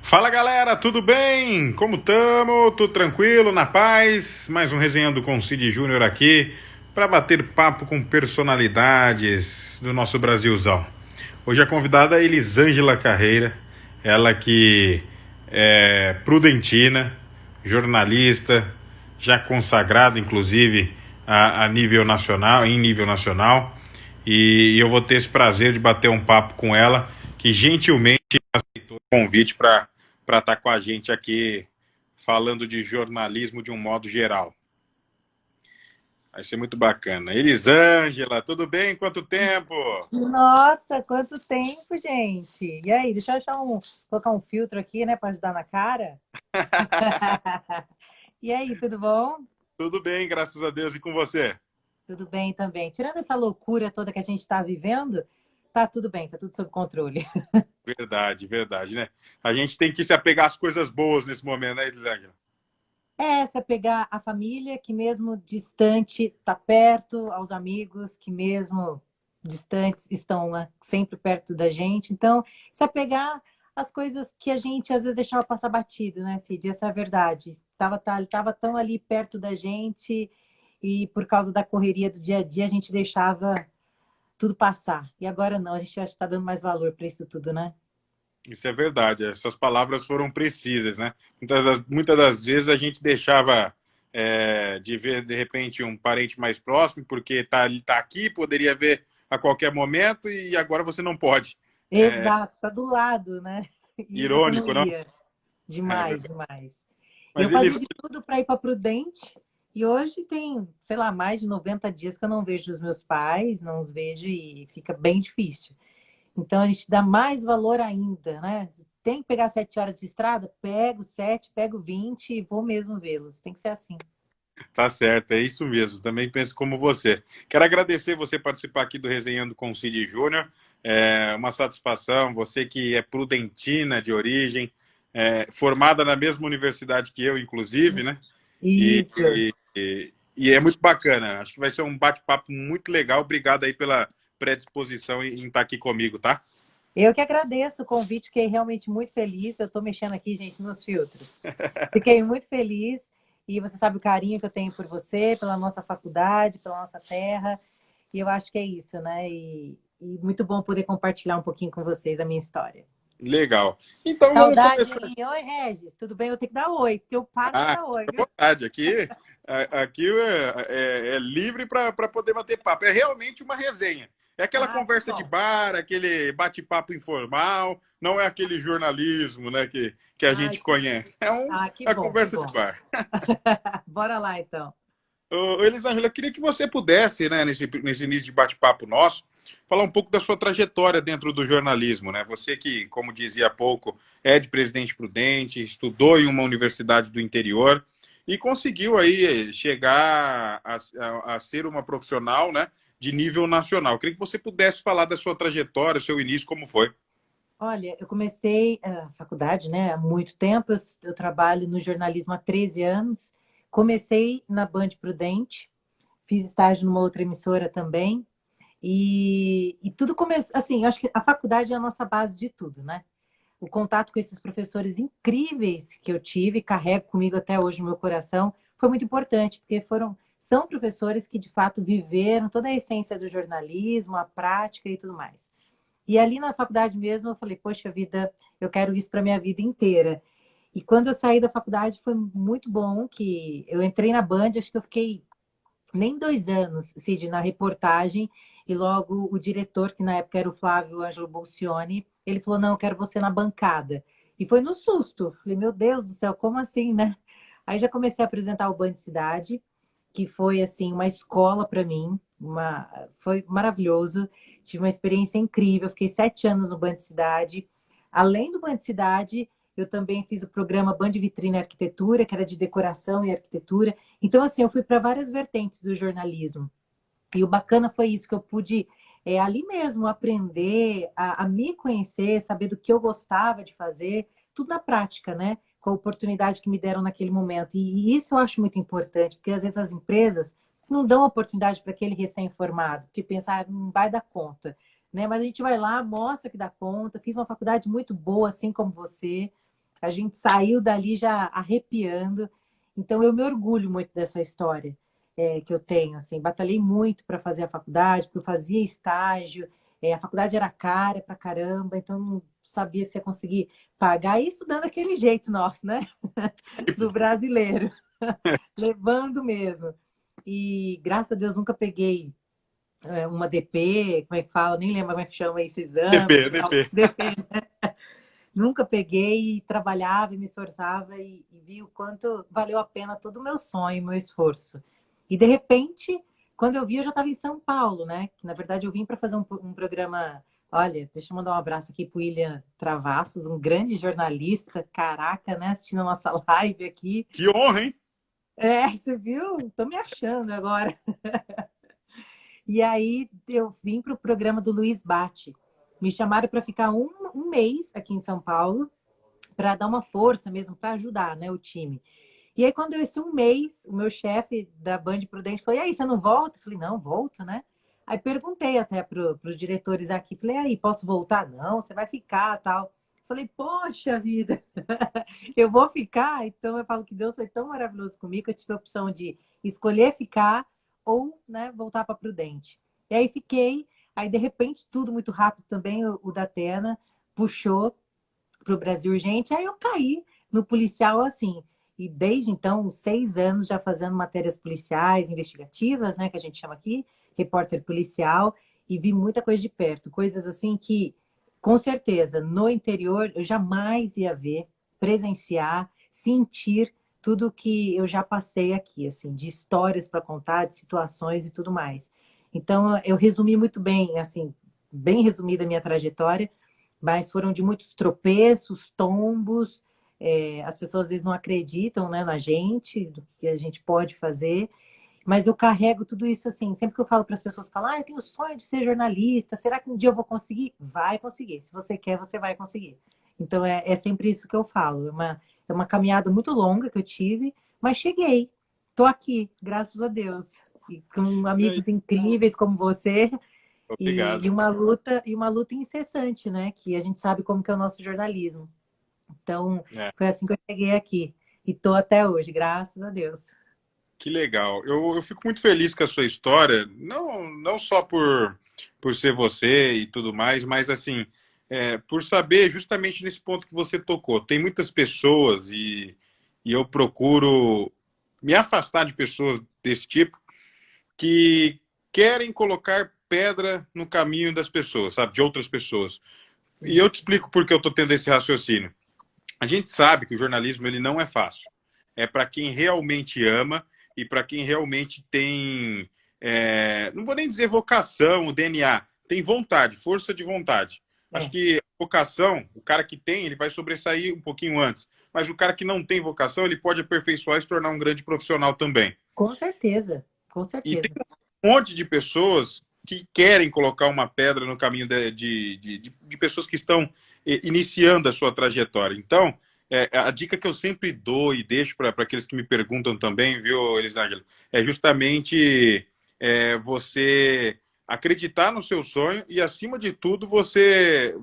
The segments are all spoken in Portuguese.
Fala galera, tudo bem? Como tamo? Tudo tranquilo, na paz? Mais um Resenhando com Cid Júnior aqui para bater papo com personalidades do nosso Brasilzão. Hoje a convidada é Elisângela Carreira, ela que é prudentina, jornalista, já consagrada inclusive a nível nacional, em nível nacional, e eu vou ter esse prazer de bater um papo com ela, que gentilmente aceitou o convite para estar com a gente aqui falando de jornalismo de um modo geral. Vai ser muito bacana. Elisângela, tudo bem? Quanto tempo? Nossa, quanto tempo, gente! E aí, deixa eu colocar um filtro aqui, né, para ajudar na cara. E aí, tudo bom? Tudo bem, graças a Deus. E com você? Tudo bem também. Tirando essa loucura toda que a gente está vivendo, tá tudo bem, tá tudo sob controle. Verdade, verdade, né? A gente tem que se apegar às coisas boas nesse momento, né, Elisângela? É, se apegar à família, que mesmo distante tá perto, aos amigos, que mesmo distantes estão lá, sempre perto da gente. Então, se apegar às coisas que a gente às vezes deixava passar batido, né, Cid? Essa é a verdade. Tava tão ali perto da gente e por causa da correria do dia a dia a gente deixava tudo passar. E agora não, a gente acho que está dando mais valor para isso tudo, né? Isso é verdade. Essas palavras foram precisas, né? Muitas das vezes a gente deixava de ver, de repente, um parente mais próximo, porque tá aqui, poderia ver a qualquer momento, e agora você não pode. É Exato, tá do lado, né? E você não irônico, não? ia. É Demais, verdade. demais. Eu Mas fazia eles. de tudo para ir para Prudente e hoje tem, sei lá, mais de 90 dias que eu não vejo os meus pais, não os vejo e fica bem difícil. Então a gente dá mais valor ainda, né? Tem que pegar 7 horas de estrada? Pego 7, pego 20 e vou mesmo vê-los. Tem que ser assim. Tá certo, é isso mesmo. Também penso como você. Quero agradecer você participar aqui do Resenhando com o Cid Júnior. É uma satisfação. Você que é prudentina de origem, formada na mesma universidade que eu, inclusive, né? E, Isso. e é muito bacana. Acho que vai ser um bate-papo muito legal. Obrigado aí pela predisposição em estar aqui comigo, tá? Eu que agradeço o convite, fiquei realmente muito feliz. Eu estou mexendo aqui, gente, nos filtros. Fiquei muito feliz e você sabe o carinho que eu tenho por você, pela nossa faculdade, pela nossa terra. E eu acho que é isso, né? E muito bom poder compartilhar um pouquinho com vocês a minha história. Legal. Então vamos Saudade começar. aí. Oi, Regis, tudo bem? Eu tenho que dar oi, porque eu pago para Ah, dar oi, à viu? vontade. Aqui é livre para poder bater papo. É realmente uma resenha. É aquela Ah, que conversa de bom. bar, aquele bate-papo informal. Não é aquele jornalismo, né, que a Ai, gente conhece. que É a bom, que conversa de bom. bar. Bora lá, então. Ô, Elisângela, eu queria que você pudesse, né, nesse início de bate-papo nosso, falar um pouco da sua trajetória dentro do jornalismo, né? Você que, como dizia há pouco, é de Presidente Prudente, estudou em uma universidade do interior e conseguiu aí chegar a ser uma profissional, né, de nível nacional. Eu queria que você pudesse falar da sua trajetória, seu início, como foi. Olha, eu comecei a faculdade, né, há muito tempo. Eu trabalho no jornalismo há 13 anos. Comecei na Band Prudente, fiz estágio numa outra emissora também. E tudo começou, assim, eu acho que a faculdade é a nossa base de tudo, né? O contato com esses professores incríveis que eu tive, carrego comigo até hoje no meu coração, foi muito importante, porque são professores que de fato viveram toda a essência do jornalismo, a prática e tudo mais. E ali na faculdade mesmo eu falei, poxa vida, eu quero isso para minha vida inteira. E quando eu saí da faculdade foi muito bom que eu entrei na Band, acho que eu fiquei nem 2 anos, Cid, na reportagem, e logo o diretor, que na época era o Flávio Ângelo Bolcioni, ele falou, não, eu quero você na bancada. E foi no susto. Falei, meu Deus do céu, como assim, né? Aí já comecei a apresentar o Band Cidade, que foi, assim, uma escola para mim, foi maravilhoso. Tive uma experiência incrível, fiquei 7 anos no Band Cidade. Além do Band Cidade, eu também fiz o programa Band Vitrine Arquitetura, que era de decoração e arquitetura. Então, assim, eu fui para várias vertentes do jornalismo. E o bacana foi isso, que eu pude ali mesmo aprender a me conhecer, saber do que eu gostava de fazer, tudo na prática, né? Com a oportunidade que me deram naquele momento. E isso eu acho muito importante, porque às vezes as empresas não dão oportunidade para aquele recém-formado, porque pensar, não vai dar conta. Né? Mas a gente vai lá, mostra que dá conta, fiz uma faculdade muito boa, assim como você, A gente saiu dali já arrepiando. Então, eu me orgulho muito dessa história que eu tenho. Assim, batalhei muito para fazer a faculdade, porque eu fazia estágio. A faculdade era cara pra caramba, então não sabia se ia conseguir pagar. Isso dando aquele jeito nosso, né? Do brasileiro, levando mesmo. E graças a Deus nunca peguei uma DP, como é que fala? Nem lembro como é que chama esse exame. DP, DP. DP. Nunca peguei, trabalhava e me esforçava e vi o quanto valeu a pena todo o meu sonho, meu esforço. E de repente, quando eu vi, eu já estava em São Paulo, né? Que na verdade eu vim para fazer um programa. Olha, deixa eu mandar um abraço aqui para o William Travassos, um grande jornalista, caraca, né? Assistindo a nossa live aqui. Que honra, hein? Você viu? Tô me achando agora. E aí eu vim para o programa do Luiz Bate. Me chamaram para ficar um mês aqui em São Paulo, para dar uma força mesmo, para ajudar, né, o time. E aí, quando eu esse um mês, o meu chefe da Band Prudente falou: e aí, você não volta? Eu falei: não, volto, né? Aí perguntei até para os diretores aqui, falei: aí, posso voltar? Não, você vai ficar, tal. Falei: poxa vida, eu vou ficar. Então, eu falo que Deus foi tão maravilhoso comigo que eu tive a opção de escolher ficar ou, né, voltar para Prudente. E aí fiquei. Aí, de repente, tudo muito rápido também, o Datena puxou para o Brasil Urgente. Aí eu caí no policial assim. E desde então, 6 anos já fazendo matérias policiais, investigativas, né, que a gente chama aqui, repórter policial, e vi muita coisa de perto, coisas assim que, com certeza, no interior eu jamais ia ver, presenciar, sentir tudo que eu já passei aqui, assim, de histórias para contar, de situações e tudo mais. Então, eu resumi muito bem, assim, bem resumida a minha trajetória, mas foram de muitos tropeços, tombos. As pessoas às vezes não acreditam, né, na gente, do que a gente pode fazer, mas eu carrego tudo isso assim. Sempre que eu falo para as pessoas, falam: eu tenho o sonho de ser jornalista, será que um dia eu vou conseguir? Vai conseguir. Se você quer, você vai conseguir. Então é sempre isso que eu falo. É uma caminhada muito longa que eu tive, mas cheguei. Estou aqui, graças a Deus. E com amigos incríveis como você, e Obrigado. uma luta incessante, né? Que a gente sabe como que é o nosso jornalismo. Então, É, foi assim que eu cheguei aqui. E tô até hoje, graças a Deus. que legal. Eu fico muito feliz com a sua história, não só por ser você e tudo mais, mas assim, por saber justamente nesse ponto que você tocou. Tem muitas pessoas e eu procuro me afastar de pessoas desse tipo que querem colocar pedra no caminho das pessoas, sabe, de outras pessoas. E eu te explico por que eu estou tendo esse raciocínio. A gente sabe que o jornalismo ele não é fácil. É para quem realmente ama e para quem realmente tem, não vou nem dizer vocação, DNA, tem vontade, força de vontade. Acho É, que a vocação, o cara que tem, ele vai sobressair um pouquinho antes. Mas o cara que não tem vocação, ele pode aperfeiçoar e se tornar um grande profissional também. com certeza, com E tem certeza. um monte de pessoas que querem colocar uma pedra no caminho de pessoas que estão iniciando a sua trajetória. Então, a dica que eu sempre dou e deixo para aqueles que me perguntam também, viu, Elisângela, é justamente você acreditar no seu sonho e, acima de tudo, você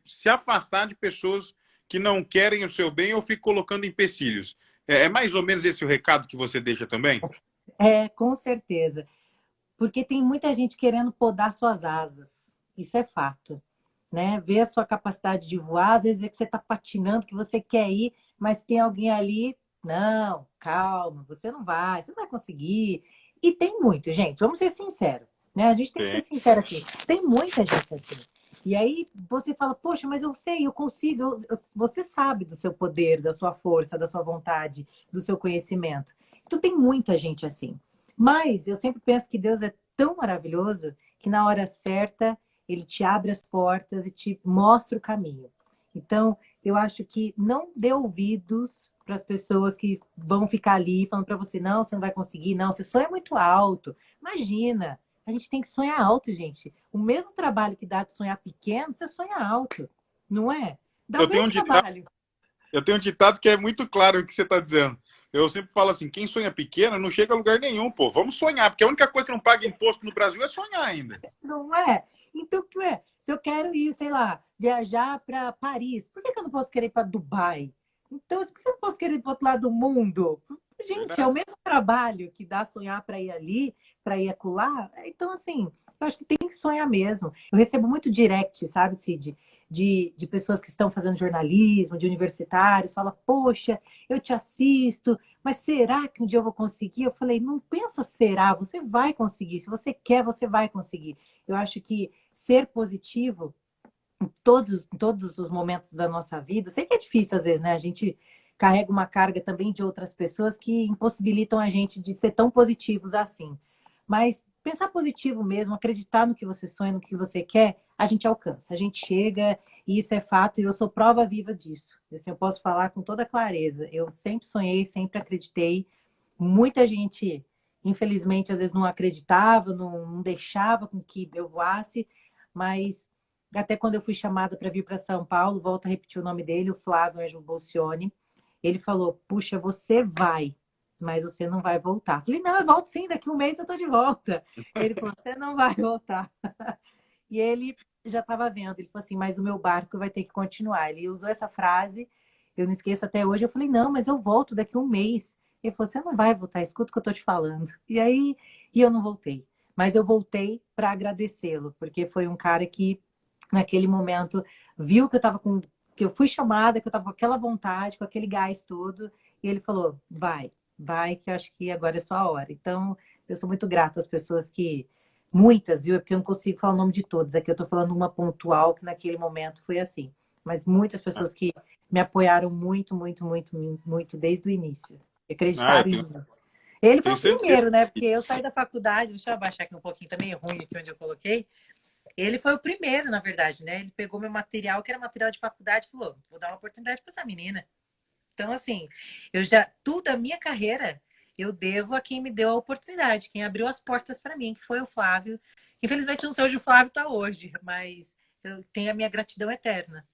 se afastar de pessoas que não querem o seu bem ou ficam colocando empecilhos. É mais ou menos esse o recado que você deixa também? Com certeza. Porque tem muita gente querendo podar suas asas. Isso é fato. Né? Ver a sua capacidade de voar, às vezes vê que você está patinando, que você quer ir, mas tem alguém ali. Não, calma, você não vai conseguir. E tem muito, gente, vamos ser sinceros, né? A gente tem que ser Tem. sincero aqui. Tem muita gente assim. E aí você fala: poxa, mas eu sei, eu consigo. Você sabe do seu poder, da sua força, da sua vontade, do seu conhecimento. Então tem muita gente assim. Mas eu sempre penso que Deus é tão maravilhoso que na hora certa ele te abre as portas e te mostra o caminho. Então, eu acho que não dê ouvidos para as pessoas que vão ficar ali falando para você: não, você não vai conseguir, não, seu sonho é muito alto. Imagina, a gente tem que sonhar alto, gente. O mesmo trabalho que dá de sonhar pequeno, você sonha alto, não é? Dá o Eu tenho um mesmo ditado, trabalho. eu tenho um ditado que é muito claro o que você está dizendo. Eu sempre falo assim: quem sonha pequeno não chega a lugar nenhum, pô. Vamos sonhar, porque a única coisa que não paga imposto no Brasil é sonhar ainda. Não é? Então, se eu quero ir, sei lá, viajar para Paris, por que eu não posso querer ir para Dubai? Então, assim, por que eu não posso querer ir do outro lado do mundo? Gente, é Verdade. o mesmo trabalho que dá a sonhar para ir ali, para ir acolá. Então, assim, eu acho que tem que sonhar mesmo. Eu recebo muito direct, sabe, Cid? De pessoas que estão fazendo jornalismo, de universitários, fala, poxa, eu te assisto, mas será que um dia eu vou conseguir? Eu falei, não pensa será, você vai conseguir. Se você quer, você vai conseguir. Eu acho que ser positivo em todos os momentos da nossa vida. Eu sei que é difícil às vezes, né? A gente carrega uma carga também de outras pessoas que impossibilitam a gente de ser tão positivos assim. Mas pensar positivo mesmo, acreditar no que você sonha, no que você quer, a gente alcança, a gente chega, e isso é fato, e eu sou prova viva disso. Assim, eu posso falar com toda clareza. Eu sempre sonhei, sempre acreditei. Muita gente, infelizmente, às vezes não acreditava, não deixava com que eu voasse, mas até quando eu fui chamada para vir para São Paulo, volto a repetir o nome dele, o Flávio Ângelo Bolcioni, ele falou: Puxa, você vai, mas você não vai voltar. Eu falei: Não, eu volto sim, daqui um mês eu estou de volta. Ele falou: Você não vai voltar. E ele já estava vendo, ele falou assim: Mas o meu barco vai ter que continuar. Ele usou essa frase, eu não esqueço até hoje. Eu falei: Não, mas eu volto daqui um mês. Ele falou: Você não vai voltar, escuta o que eu estou te falando. E aí, eu não voltei. Mas eu voltei para agradecê-lo, porque foi um cara que naquele momento viu que eu estava com que eu fui chamada, que eu estava com aquela vontade, com aquele gás todo, e ele falou: vai, que eu acho que agora é só a hora. Então, eu sou muito grata às pessoas que muitas, viu? É porque eu não consigo falar o nome de todas. Aqui eu estou falando uma pontual que naquele momento foi assim. Mas muitas pessoas que me apoiaram muito, muito, muito, muito desde o início. Ah, eu Acreditaram em tenho, mim. Ele foi tenho o certeza. primeiro, né? Porque eu saí da faculdade, deixa eu abaixar aqui um pouquinho, também é ruim aqui onde eu coloquei. Ele foi o primeiro, na verdade, né? Ele pegou meu material, que era material de faculdade, e falou: vou dar uma oportunidade para essa menina. Então, assim, eu já, tudo a minha carreira, eu devo a quem me deu a oportunidade, quem abriu as portas para mim, que foi o Flávio. Infelizmente, não sei onde o Flávio está hoje, mas eu tenho a minha gratidão eterna.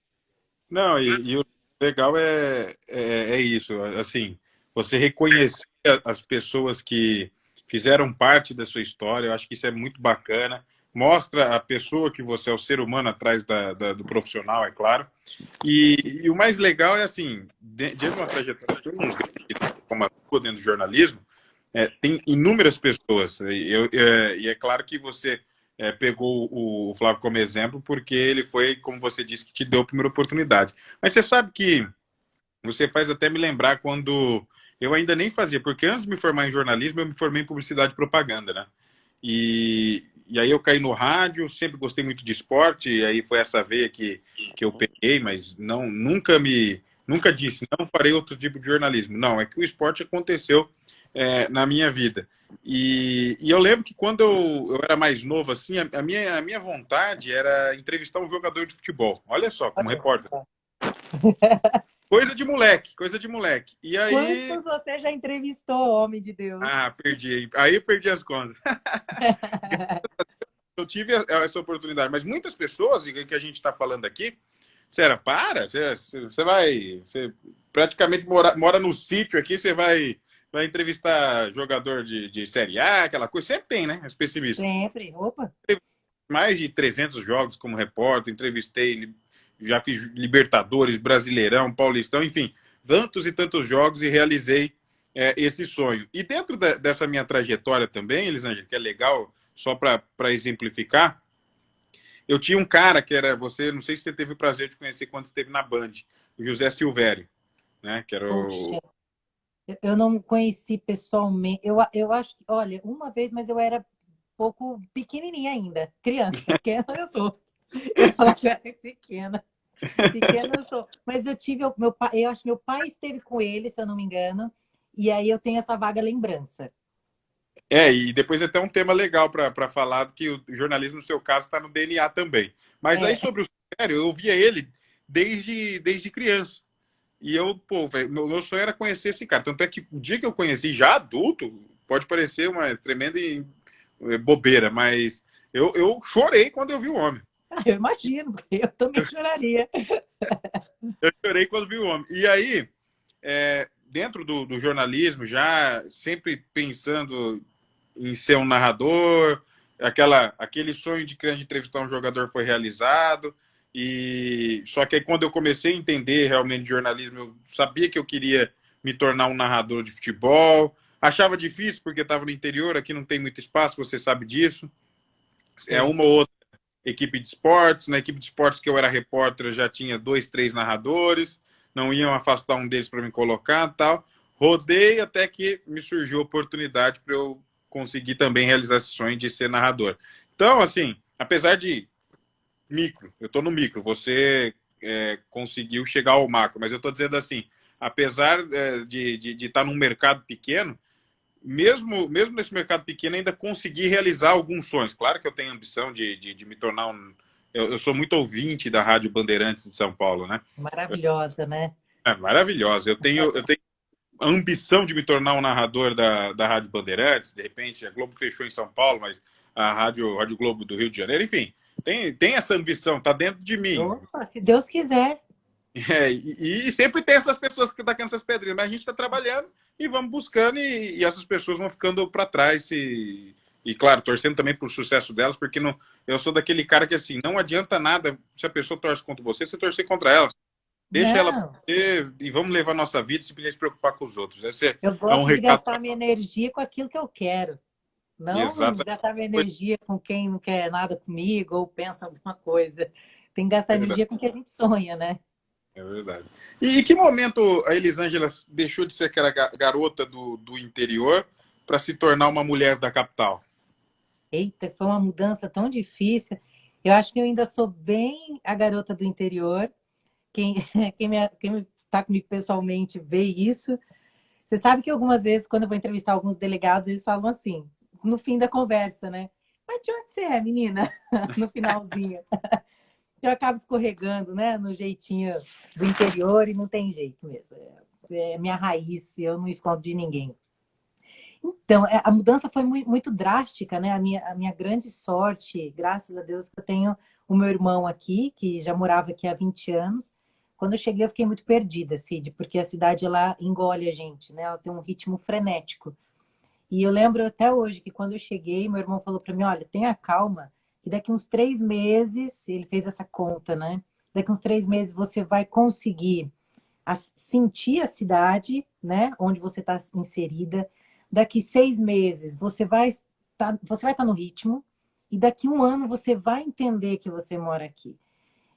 Não, e o legal é isso, assim, você reconhecer as pessoas que fizeram parte da sua história, eu acho que isso é muito bacana, mostra a pessoa que você é, o ser humano atrás do profissional, é claro, e o mais legal é assim, diante de uma trajetória tão como a tua dentro do jornalismo, tem inúmeras pessoas. E é claro que você pegou o Flávio como exemplo, porque ele foi, como você disse, que te deu a primeira oportunidade. Mas você sabe que você faz até me lembrar quando eu ainda nem fazia, porque antes de me formar em jornalismo, eu me formei em publicidade e propaganda, né? E aí eu caí no rádio, sempre gostei muito de esporte, e aí foi essa veia que eu peguei, mas não nunca disse, não farei outro tipo de jornalismo. Não, é que o esporte aconteceu na minha vida. E eu lembro que quando eu era mais novo, assim, a minha vontade era entrevistar um jogador de futebol. Olha só, como Olha repórter. só. Coisa de moleque, coisa de moleque. E aí. Quantos você já entrevistou, homem de Deus? Ah, perdi. Aí eu perdi as contas. Eu tive essa oportunidade, mas muitas pessoas que a gente está falando aqui, sério, você vai, você praticamente mora no sítio aqui, você vai entrevistar jogador de Série A, aquela coisa, sempre tem, né, os pessimistas. Sempre. Opa. Mais de 300 jogos como repórter, entrevistei, já fiz Libertadores, Brasileirão, Paulistão, enfim, tantos e tantos jogos e realizei esse sonho. E dentro dessa minha trajetória também, Elisângela, que é legal, só para exemplificar, eu tinha um cara que era, você, não sei se você teve o prazer de conhecer quando esteve na Band, o José Silvério, né, que era Puxa, o... eu não conheci pessoalmente. Eu acho que, olha, uma vez, mas eu era pouco pequenininha ainda, criança, pequena eu sou. Eu ia falar que eu era pequena, pequena eu sou. Mas eu tive, meu pai, eu acho que meu pai esteve com ele, se eu não me engano, e aí eu tenho essa vaga lembrança. E depois até um tema legal para falar, que o jornalismo, no seu caso, está no DNA também. Mas aí É, sobre o Silvério, eu via ele desde criança. E eu, pô, velho, meu sonho era conhecer esse cara. Tanto é que o dia que eu conheci, já adulto, pode parecer uma tremenda bobeira, mas eu chorei quando eu vi o homem. eu imagino, porque eu também choraria. Eu chorei quando vi o homem. E aí, dentro do jornalismo, já sempre pensando em ser um narrador, aquele sonho de criança de entrevistar um jogador foi realizado. E só que aí quando eu comecei a entender realmente jornalismo, eu sabia que eu queria me tornar um narrador de futebol. Achava difícil porque estava no interior, aqui não tem muito espaço, você sabe disso. É Sei. uma ou outra equipe de esportes. Na equipe de esportes que eu era repórter, já tinha dois, três narradores. Não iam afastar um deles para me colocar, tal. Rodei até que me surgiu a oportunidade para eu conseguir também realizar esse sonho de ser narrador. Então, assim, apesar de micro, eu estou no micro, você conseguiu chegar ao macro, mas eu estou dizendo assim, apesar de estar num mercado pequeno, mesmo nesse mercado pequeno, ainda consegui realizar alguns sonhos. Claro que eu tenho ambição de me tornar um. Eu sou muito ouvinte da Rádio Bandeirantes de São Paulo, né? Maravilhosa, né? É maravilhosa. Eu tenho a ambição de me tornar um narrador da Rádio Bandeirantes. De repente, a Globo fechou em São Paulo, mas a Rádio Globo do Rio de Janeiro, enfim, tem essa ambição, tá dentro de mim. Opa, se Deus quiser. E sempre tem essas pessoas que dão essas pedrinhas, mas a gente está trabalhando e vamos buscando, e essas pessoas vão ficando para trás. E, claro, torcendo também para o sucesso delas, porque não, eu sou daquele cara que, assim, não adianta nada se a pessoa torce contra você, você torcer contra ela. Deixa ela Não, e vamos levar a nossa vida sem se preocupar com os outros. Esse eu é um gosto de recado. gastar minha energia com aquilo que eu quero. Não Exatamente. gastar minha energia com quem não quer nada comigo ou pensa alguma coisa. Tem que gastar É verdade. energia com o que a gente sonha, né? É verdade. E em que momento a Elisângela deixou de ser aquela garota do interior para se tornar uma mulher da capital? Eita, foi uma mudança tão difícil. Eu acho que eu ainda sou bem a garota do interior. Quem, quem tá comigo pessoalmente vê isso. Você sabe que algumas vezes, quando eu vou entrevistar alguns delegados, eles falam assim, no fim da conversa, né? Mas de onde você é, menina? No finalzinho. Eu acabo escorregando, né? No jeitinho do interior e não tem jeito mesmo. É minha raiz, eu não escondo de ninguém. Então, a mudança foi muito drástica, né? A minha grande sorte, graças a Deus, que eu tenho o meu irmão aqui, que já morava aqui há 20 anos. Quando eu cheguei, eu fiquei muito perdida, Cid, porque a cidade ela engole a gente, né? Ela tem um ritmo frenético. E eu lembro até hoje que quando eu cheguei, meu irmão falou para mim: olha, tenha calma, que daqui uns 3 meses, ele fez essa conta, né? Daqui uns 3 meses você vai conseguir sentir a cidade, né? Onde você está inserida. Daqui 6 meses você vai estar no ritmo. E daqui um ano você vai entender que você mora aqui.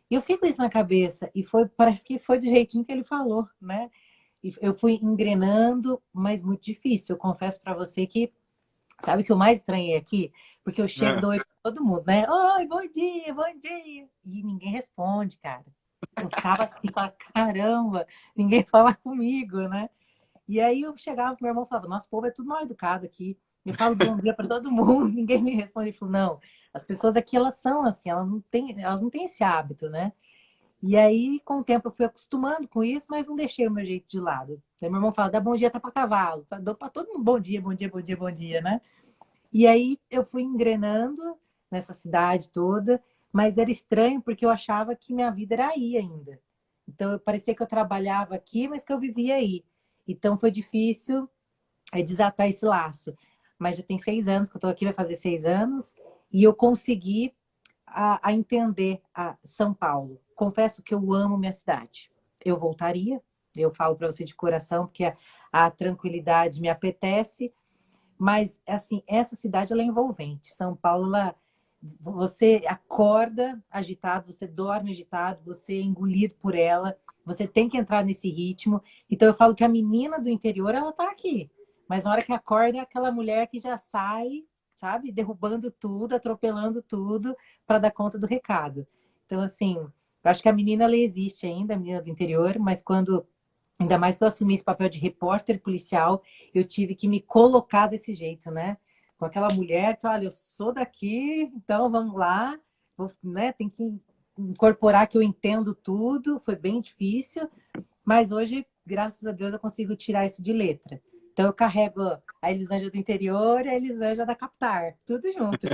E eu fiquei com isso na cabeça e parece que foi do jeitinho que ele falou, né? E eu fui engrenando, mas muito difícil. Eu confesso para você que, sabe o que eu mais estranhei aqui? Porque eu chego e É. dou oi para todo mundo, né? Oi, bom dia, bom dia. E ninguém responde, cara. Eu ficava assim, falava, caramba, ninguém fala comigo, né? E aí eu chegava pro meu irmão e falava, nosso povo é tudo mal educado aqui. Eu falo bom dia para todo mundo, ninguém me responde. Ele falou, não, as pessoas aqui, elas são assim, elas não têm esse hábito, né? E aí, com o tempo, eu fui acostumando com isso, mas não deixei o meu jeito de lado. Aí meu irmão fala, dá bom dia até para cavalo. Dou para todo mundo bom dia, bom dia, bom dia, bom dia, né? E aí eu fui engrenando nessa cidade toda, mas era estranho porque eu achava que minha vida era aí ainda. Então, parecia que eu trabalhava aqui, mas que eu vivia aí. Então, foi difícil desatar esse laço. Mas já tem 6 anos que eu estou aqui, vai fazer 6 anos, e eu consegui a entender a São Paulo. Confesso que eu amo minha cidade. Eu voltaria, eu falo para você de coração, porque a tranquilidade me apetece, mas assim, essa cidade ela é envolvente. São Paulo, você acorda agitado, você dorme agitado, você é engolido por ela, você tem que entrar nesse ritmo. Então eu falo que a menina do interior, ela tá aqui. Mas na hora que acorda é aquela mulher que já sai, sabe, derrubando tudo, atropelando tudo para dar conta do recado. Então assim, eu acho que a menina ela existe ainda, a menina do interior, mas quando ainda mais que eu assumi esse papel de repórter policial, eu tive que me colocar desse jeito, né? Com aquela mulher que, olha, eu sou daqui, então vamos lá, né? Tem que incorporar que eu entendo tudo, foi bem difícil, mas hoje, graças a Deus, eu consigo tirar isso de letra. Então eu carrego a Elisângela do interior e a Elisângela da capital, tudo junto.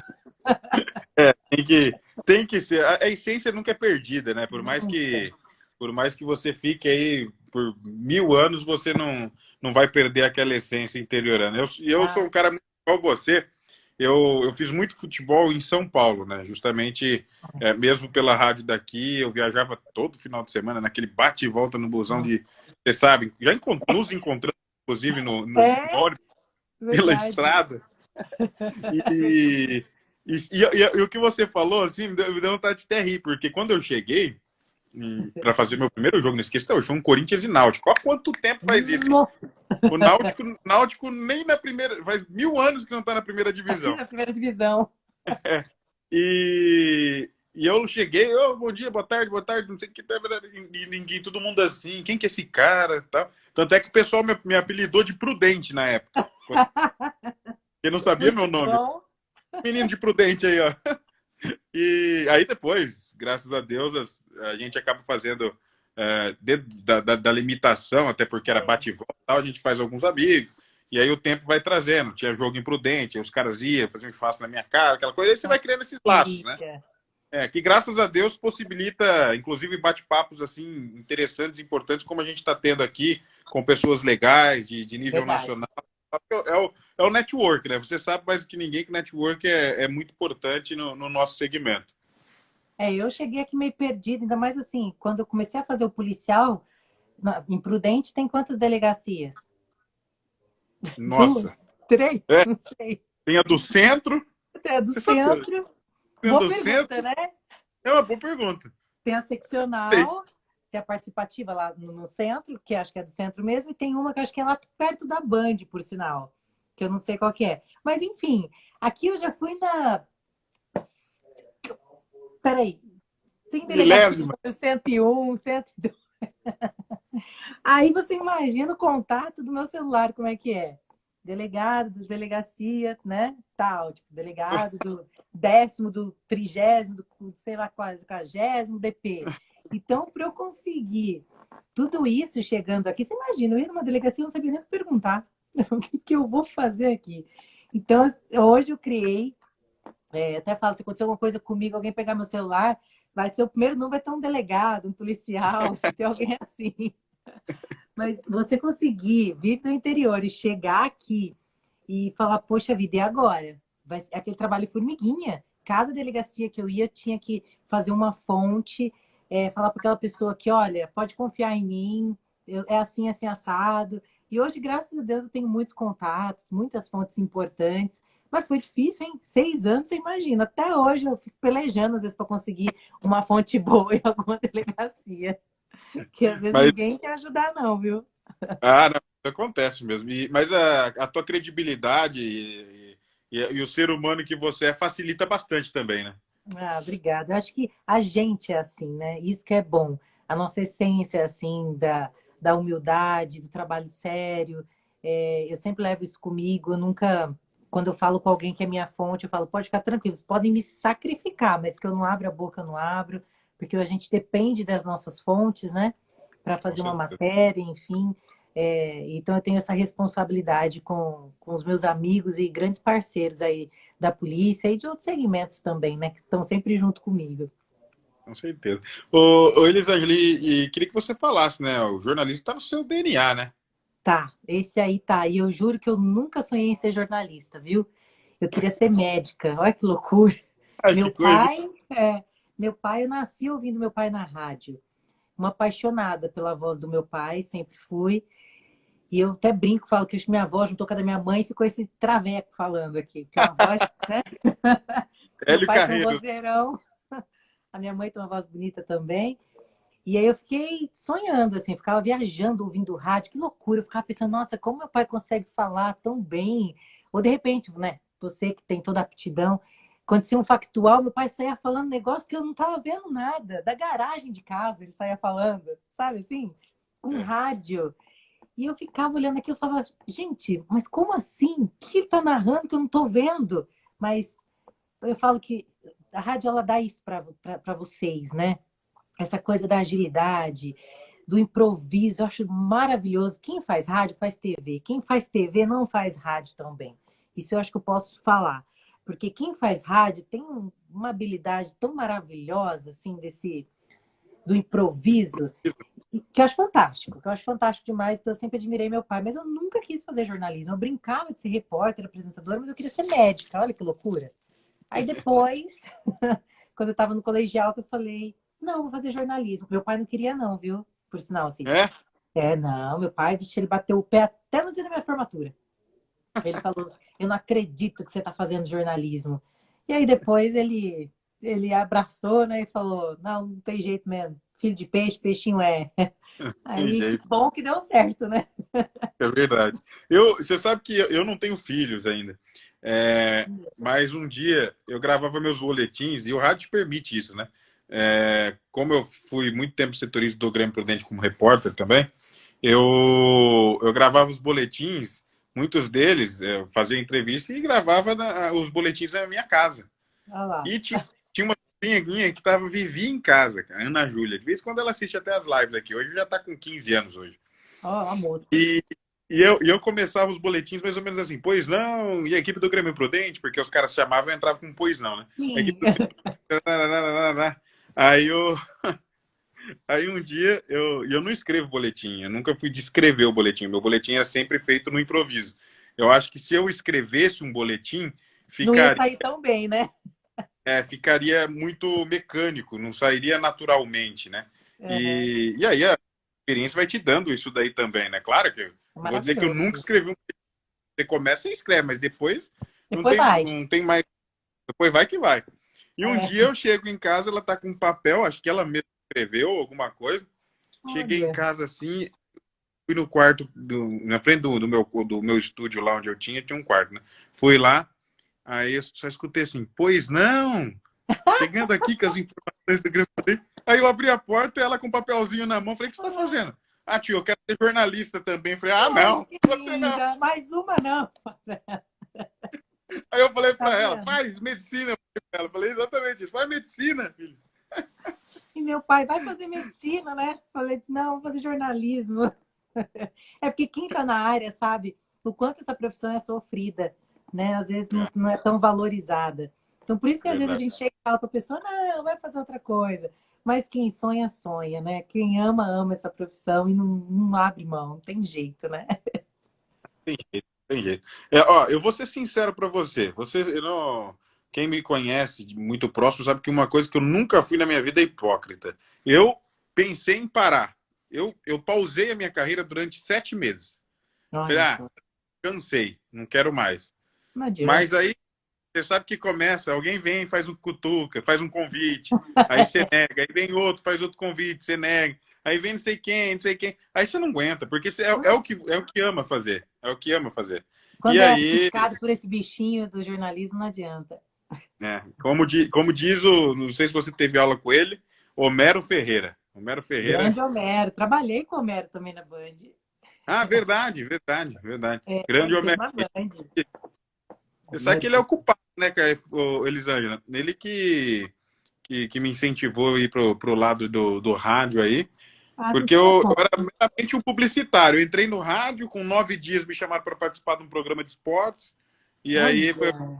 Tem que ser. A essência nunca é perdida, né? Por mais Nunca. que, por mais que você fique aí por 1000 anos, você não vai perder aquela essência interiorana. Eu sou Ah, um cara muito igual você. eu fiz muito futebol em São Paulo, né? Justamente, mesmo pela rádio daqui, eu viajava todo final de semana, naquele bate e volta no busão de, você sabe, nos encontramos, inclusive, no É ônibus, pela verdade. estrada. E, e o que você falou, assim, me deu vontade de até rir, porque quando eu cheguei para fazer meu primeiro jogo, não esqueça até hoje, foi um Corinthians e Náutico. Olha quanto tempo faz isso, hein? No- O Náutico nem na primeira, faz 1000 anos que não está na primeira divisão. Na primeira divisão. E eu cheguei, bom dia, boa tarde, não sei o que, e ninguém, todo mundo assim, quem que é esse cara? Tal. Tanto é que o pessoal me apelidou de Prudente na época. Quem não sabia meu Muito nome. bom. Menino de Prudente aí, ó. E aí depois, graças a Deus, a gente acaba fazendo dentro da limitação, até porque era É, bate e volta, tal, a gente faz alguns amigos, e aí o tempo vai trazendo. Tinha jogo imprudente, aí os caras iam fazer um churrasco na minha casa, aquela coisa, aí você vai uma criando esses laços, né? delícia. Que graças a Deus possibilita, inclusive, bate-papos assim interessantes, importantes, como a gente está tendo aqui, com pessoas legais, de nível Verdade. nacional. É o network, né? Você sabe mais do que ninguém que network é muito importante no nosso segmento. Eu cheguei aqui meio perdida, ainda mais assim, quando eu comecei a fazer o policial, em Prudente tem quantas delegacias? Duas? Nossa. Três? É, Não sei. tem a do centro. Tem a do Você sabe centro. tem a Boa do pergunta, centro? né? É uma boa pergunta. Tem a Sei. seccional, que é a participativa lá no centro, que acho que é do centro mesmo, e tem uma que acho que é lá perto da Band, por sinal, que eu não sei qual que é. Mas, enfim, aqui eu já fui na. Peraí, tem delegacia Milésima. número 101, 102. Aí você imagina o contato do meu celular, como é que é? Delegado da delegacia, né? Tal, tipo, delegado do 10º, do 30º, do sei lá quase, 40º DP. Então, para eu conseguir tudo isso chegando aqui, você imagina, eu ia numa delegacia e não sabia nem o que perguntar. O que, que eu vou fazer aqui? Então, hoje eu criei, até falo, se acontecer alguma coisa comigo, alguém pegar meu celular, vai ser o primeiro número, vai ter um delegado, um policial, vai ter alguém assim. Mas você conseguir vir do interior e chegar aqui e falar, poxa vida, e agora? Aquele trabalho formiguinha. Cada delegacia que eu ia tinha que fazer uma fonte, falar para aquela pessoa que, olha, pode confiar em mim, é assim, assim, assado. E hoje, graças a Deus, eu tenho muitos contatos, muitas fontes importantes. Mas foi difícil, hein? 6 anos, você imagina. Até hoje eu fico pelejando, às vezes, para conseguir uma fonte boa em alguma delegacia. Que às vezes Mas, ninguém quer ajudar, não, viu? não, isso acontece mesmo. Mas a tua credibilidade e o ser humano que você é facilita bastante também, né? Ah, obrigada. Eu acho que a gente é assim, né? Isso que é bom. A nossa essência é assim, da humildade, do trabalho sério. Eu sempre levo isso comigo. Eu nunca, quando eu falo com alguém que é minha fonte, eu falo, pode ficar tranquilo, vocês podem me sacrificar, mas que eu não abro a boca, eu não abro, porque a gente depende das nossas fontes, né? Para Com fazer uma certeza. matéria, enfim. Então eu tenho essa responsabilidade com os meus amigos e grandes parceiros aí da polícia e de outros segmentos também, né? Que estão sempre junto comigo. Com certeza. Ô Elisângela, e queria que você falasse, né? O jornalismo está no seu DNA, né? Tá, esse aí tá. E eu juro que eu nunca sonhei em ser jornalista, viu? Eu queria ser médica. Olha que loucura. Ai, que Meu coisa. pai, meu pai, eu nasci ouvindo meu pai na rádio. Uma apaixonada pela voz do meu pai, sempre fui. E eu até brinco, falo que acho que minha avó juntou com a da minha mãe e ficou esse traveco falando aqui. Porque é uma voz, né? Meu Hélio pai tem um Carreiro. vozeirão, a minha mãe tem uma voz bonita também. E aí eu fiquei sonhando, assim, eu ficava viajando, ouvindo rádio, que loucura. Eu ficava pensando, nossa, como meu pai consegue falar tão bem? Ou de repente, né, você que tem toda a aptidão, acontecia um factual, meu pai saía falando negócio que eu não estava vendo nada, da garagem de casa ele saía falando, sabe assim? Com É. rádio. E eu ficava olhando aquilo e falava, gente, mas como assim? O que ele está narrando que eu não estou vendo? Mas eu falo que a rádio ela dá isso para vocês, né? Essa coisa da agilidade, do improviso, eu acho maravilhoso. Quem faz rádio faz TV. Quem faz TV não faz rádio tão bem. Isso eu acho que eu posso falar. Porque quem faz rádio tem uma habilidade tão maravilhosa, assim, do improviso. que eu acho fantástico, que eu acho fantástico demais. Então, eu sempre admirei meu pai, mas eu nunca quis fazer jornalismo. Eu brincava de ser repórter, apresentadora, mas eu queria ser médica. Olha que loucura. Aí depois, quando eu estava no colegial, que eu falei, não, vou fazer jornalismo. Meu pai não queria não, viu? Por sinal, assim. É? Não, meu pai, vixe, ele bateu o pé até no dia da minha formatura. Ele falou, eu não acredito que você está fazendo jornalismo. E aí depois ele abraçou, né, e falou, não, não tem jeito mesmo. Filho de peixe, peixinho é. Tem Aí que jeito, bom que deu certo, né? é verdade. Você sabe que eu não tenho filhos ainda. Mas um dia eu gravava meus boletins e o rádio permite isso, né? Como eu fui muito tempo setorista do Grêmio Prudente como repórter também, eu gravava os boletins, muitos deles eu fazia entrevista e gravava os boletins na minha casa. Olha lá. E tinha uma filhinha minha que vivia em casa, cara, Ana Júlia. De vez em quando ela assiste até as lives aqui. Hoje já está com 15 anos hoje. Ó, a moça. E eu começava os boletins mais ou menos assim, pois não, e a equipe do Grêmio Prudente, porque os caras chamavam e entravam com pois não, né? A equipe Sim. do Grêmio Prudente, aí, aí um dia eu não escrevo boletim, eu nunca fui de escrever o boletim, meu boletim é sempre feito no improviso. Eu acho que se eu escrevesse um boletim, Não ia ficaria, sair tão bem, né? ficaria muito mecânico, não sairia naturalmente, né? Uhum. E aí a experiência vai te dando isso daí também, né? Claro que eu não vou dizer que eu nunca Maravilhoso. escrevi você começa e escreve, mas depois Depois vai. não tem mais. Depois vai que vai. E um É. dia eu chego em casa, ela tá com um papel, acho que ela mesma escreveu alguma coisa. Cheguei em Olha. casa assim, fui no quarto, na frente do meu estúdio lá onde eu tinha um quarto, né? Fui lá, aí eu só escutei assim, pois não! Chegando aqui com as informações do Grêmio. Aí eu abri a porta, ela com um papelzinho na mão, falei, o que você está fazendo? Ah, tio, eu quero ser jornalista também. Falei, ah, Olha não, que você não. linda. Mais uma não. Aí eu falei Tá para ela, vendo? faz medicina. Ela falei exatamente isso, faz medicina, filho. E meu pai vai fazer medicina, né? Falei, não, vou fazer jornalismo. É porque quem está na área sabe o quanto essa profissão é sofrida, né? Às vezes É, não é tão valorizada. Então, por isso que às vezes a verdade. gente chega e fala para a pessoa, não, vai fazer outra coisa. Mas quem sonha, sonha, né? Quem ama, ama essa profissão e não abre mão, não tem jeito, né? Tem jeito, tem jeito. Ó, eu vou ser sincero para você. Eu não, quem me conhece muito próximo sabe que uma coisa que eu nunca fui na minha vida é hipócrita. Eu pensei em parar. Eu pausei a minha carreira durante 7 meses. Falei, Olha só, cansei, não quero mais. não Mas adianta. aí você sabe que começa, alguém vem, faz um cutuca, faz um convite, aí você nega, aí vem outro, faz outro convite, você nega, aí vem não sei quem, não sei quem, aí você não aguenta, porque você é o que ama fazer, é o que ama fazer. E Quando é aí, picado por esse bichinho do jornalismo, não adianta. como diz não sei se você teve aula com ele, Homero Ferreira. Homero Ferreira. Grande Homero. Trabalhei com Homero também na Band. Ah, verdade, verdade, verdade. É, Grande fiquei Homero. na Band. Você sabe que Homero. ele é o culpado, né, cara, Elisângela? Ele que me incentivou a ir pro lado do rádio aí. Ah, Porque tudo eu bom. era meramente um publicitário. Eu entrei no rádio, com 9 dias me chamaram para participar de um programa de esportes. E aí foi. Olha.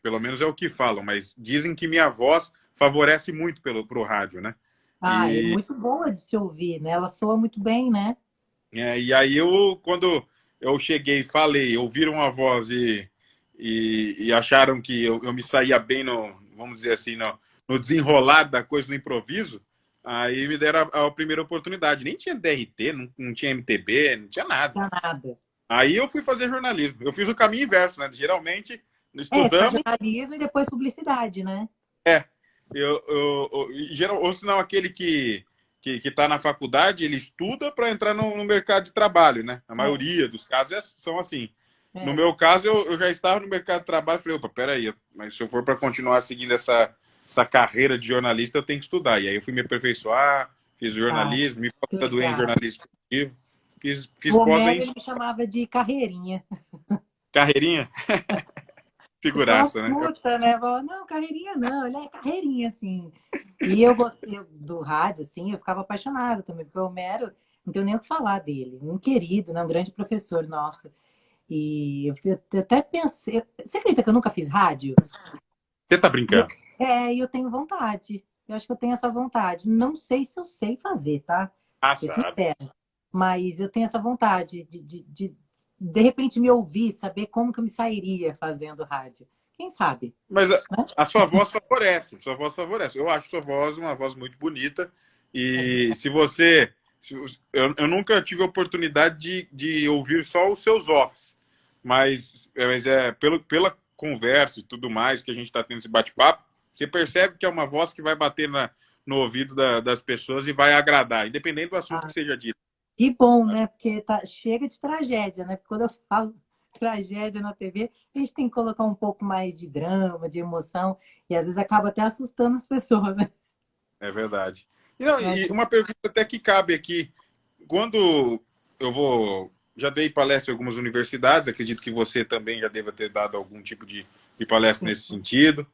Pelo menos é o que falam, mas dizem que minha voz favorece muito pro rádio, né? Ah, é E, muito boa de se ouvir, né? Ela soa muito bem, né? e aí quando eu cheguei, falei, ouviram a voz e acharam que eu me saía bem vamos dizer assim, no desenrolar da coisa, no improviso. Aí me deram a primeira oportunidade. Nem tinha DRT, não tinha MTB, não tinha nada. Não é nada. Aí eu fui fazer jornalismo. Eu fiz o caminho inverso, né? Geralmente, É, você faz estudamos, jornalismo e depois publicidade, né? ou senão aquele que está na faculdade, ele estuda para entrar no mercado de trabalho, né? A É, maioria dos casos são assim. No é. meu caso, eu já estava no mercado de trabalho e falei, opa, peraí, mas se eu for para continuar seguindo essa carreira de jornalista, eu tenho que estudar. E aí eu fui me aperfeiçoar, fiz Ah, jornalismo, me que graduei em legal. jornalismo esportivo, O fiz pós Homero, em ele me chamava de carreirinha. carreirinha, Porque eu falava, figuraça, né? puta, né? Eu falava, não, carreirinha não, ele é carreirinha, assim. E eu gostei do rádio, assim, eu ficava apaixonada também, porque o Homero, não tenho nem o que falar dele. Um querido, né? Um grande professor nosso. E eu até pensei. Você acredita que eu nunca fiz rádio? Você tá E eu, brincando? eu tenho vontade. eu acho que eu tenho essa vontade. Não sei se eu sei fazer, tá? Ah, Ser sabe. sincera. Mas eu tenho essa vontade de repente me ouvir, saber como que eu me sairia fazendo rádio. Quem sabe, Mas né? a sua voz favorece, sua voz favorece. Eu acho sua voz uma voz muito bonita. E Obrigada. se você. Eu nunca tive a oportunidade de ouvir só os seus offs, mas pela conversa e tudo mais que a gente está tendo esse bate-papo, você percebe que é uma voz que vai bater no ouvido das pessoas e vai agradar, independente do assunto que Ah, seja dito. que bom, né? Porque chega de tragédia, né? Porque quando eu falo tragédia na TV, a gente tem que colocar um pouco mais de drama, de emoção, e às vezes acaba até assustando as pessoas, né? É verdade. E, não, Mas, e uma pergunta até que cabe aqui. Quando eu vou. Já dei palestra em algumas universidades, acredito que você também já deva ter dado algum tipo de palestra sim. nesse sentido.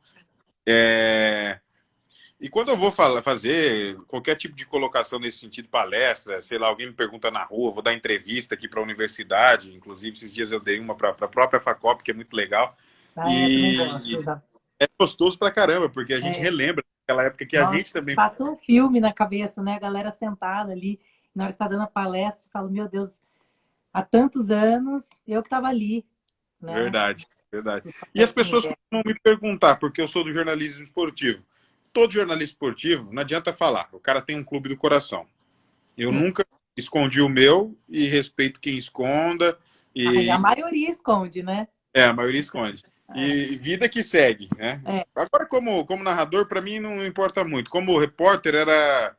E quando eu vou fazer qualquer tipo de colocação nesse sentido, palestra, sei lá, alguém me pergunta na rua, vou dar entrevista aqui para a universidade, inclusive esses dias eu dei uma para a própria Facop, que é muito legal. Ah, é, também E gosto. é gostoso pra caramba, porque a gente É, relembra aquela época que a gente nossa, também. passa um filme na cabeça, né? A galera sentada ali, na hora que está dando a palestra, você fala, meu Deus, há tantos anos, eu que estava ali, né? Verdade, verdade. Os E as colegas que me pessoas deram. costumam me perguntar, porque eu sou do jornalismo esportivo. Todo jornalista esportivo, não adianta falar, o cara tem um clube do coração. Eu Sim. nunca escondi o meu e respeito quem esconda, Aí a e maioria esconde, né? a maioria esconde. E vida que segue, né? É, é, Agora, como narrador, para mim não importa muito. Como repórter, era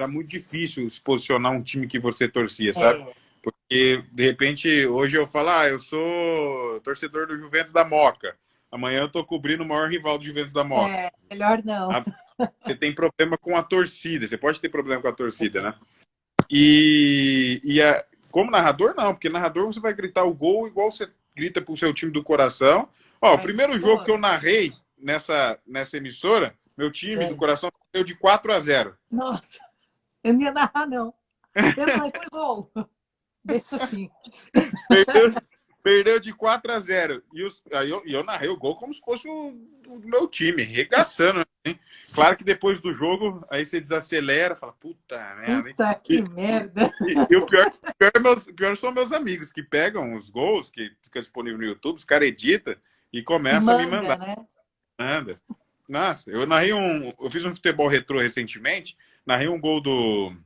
muito difícil se posicionar um time que você torcia, sabe? é, Porque, de repente, hoje eu falo, eu sou torcedor do Juventus da Moca. Amanhã eu tô cobrindo o maior rival do Juventus da Moca. melhor não. Ah, você tem problema com a torcida, você pode ter problema com a torcida, É, né? Como narrador, não, porque narrador você vai gritar o gol igual você grita pro seu time do coração. Ó, o vai primeiro jogo que expor. eu narrei nessa emissora, meu time do É. coração deu de 4-0. Nossa, eu não ia narrar, não. Eu falei, foi gol. Bem assim. Perdeu, perdeu de 4-0. Aí eu narrei o gol como se fosse o meu time, regaçando. Né? Claro que depois do jogo, aí você desacelera, fala, puta merda, hein? Puta que merda. E o pior são meus amigos que pegam os gols que fica disponível no YouTube, os caras editam e E começam a me manda, mandar. né? Nada. Nossa, eu fiz um futebol retrô recentemente, narrei um gol do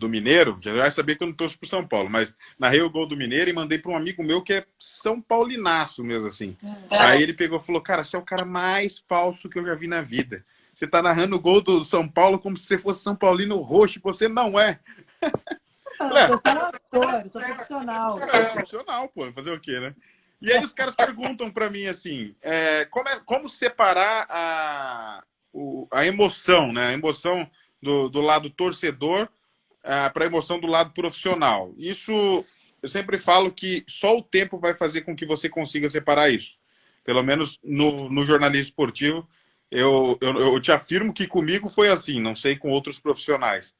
Mineiro, já vai saber que eu não torço pro São Paulo, mas narrei o gol do Mineiro e mandei para um amigo meu que é São Paulinaço mesmo, assim. Aí ele pegou e falou, cara, você é o cara mais falso que eu já vi na vida. Você tá narrando o gol do São Paulo como se você fosse São Paulino roxo, e você não é. Falei, Eu sou um ator, eu sou profissional. profissional, pô, fazer o quê, né? E aí os caras perguntam para mim assim, como separar a emoção, né? A emoção do lado torcedor para a emoção do lado profissional. Isso, eu sempre falo que só o tempo vai fazer com que você consiga separar isso. Pelo menos no jornalismo esportivo, eu te afirmo que comigo foi assim, não sei com outros profissionais.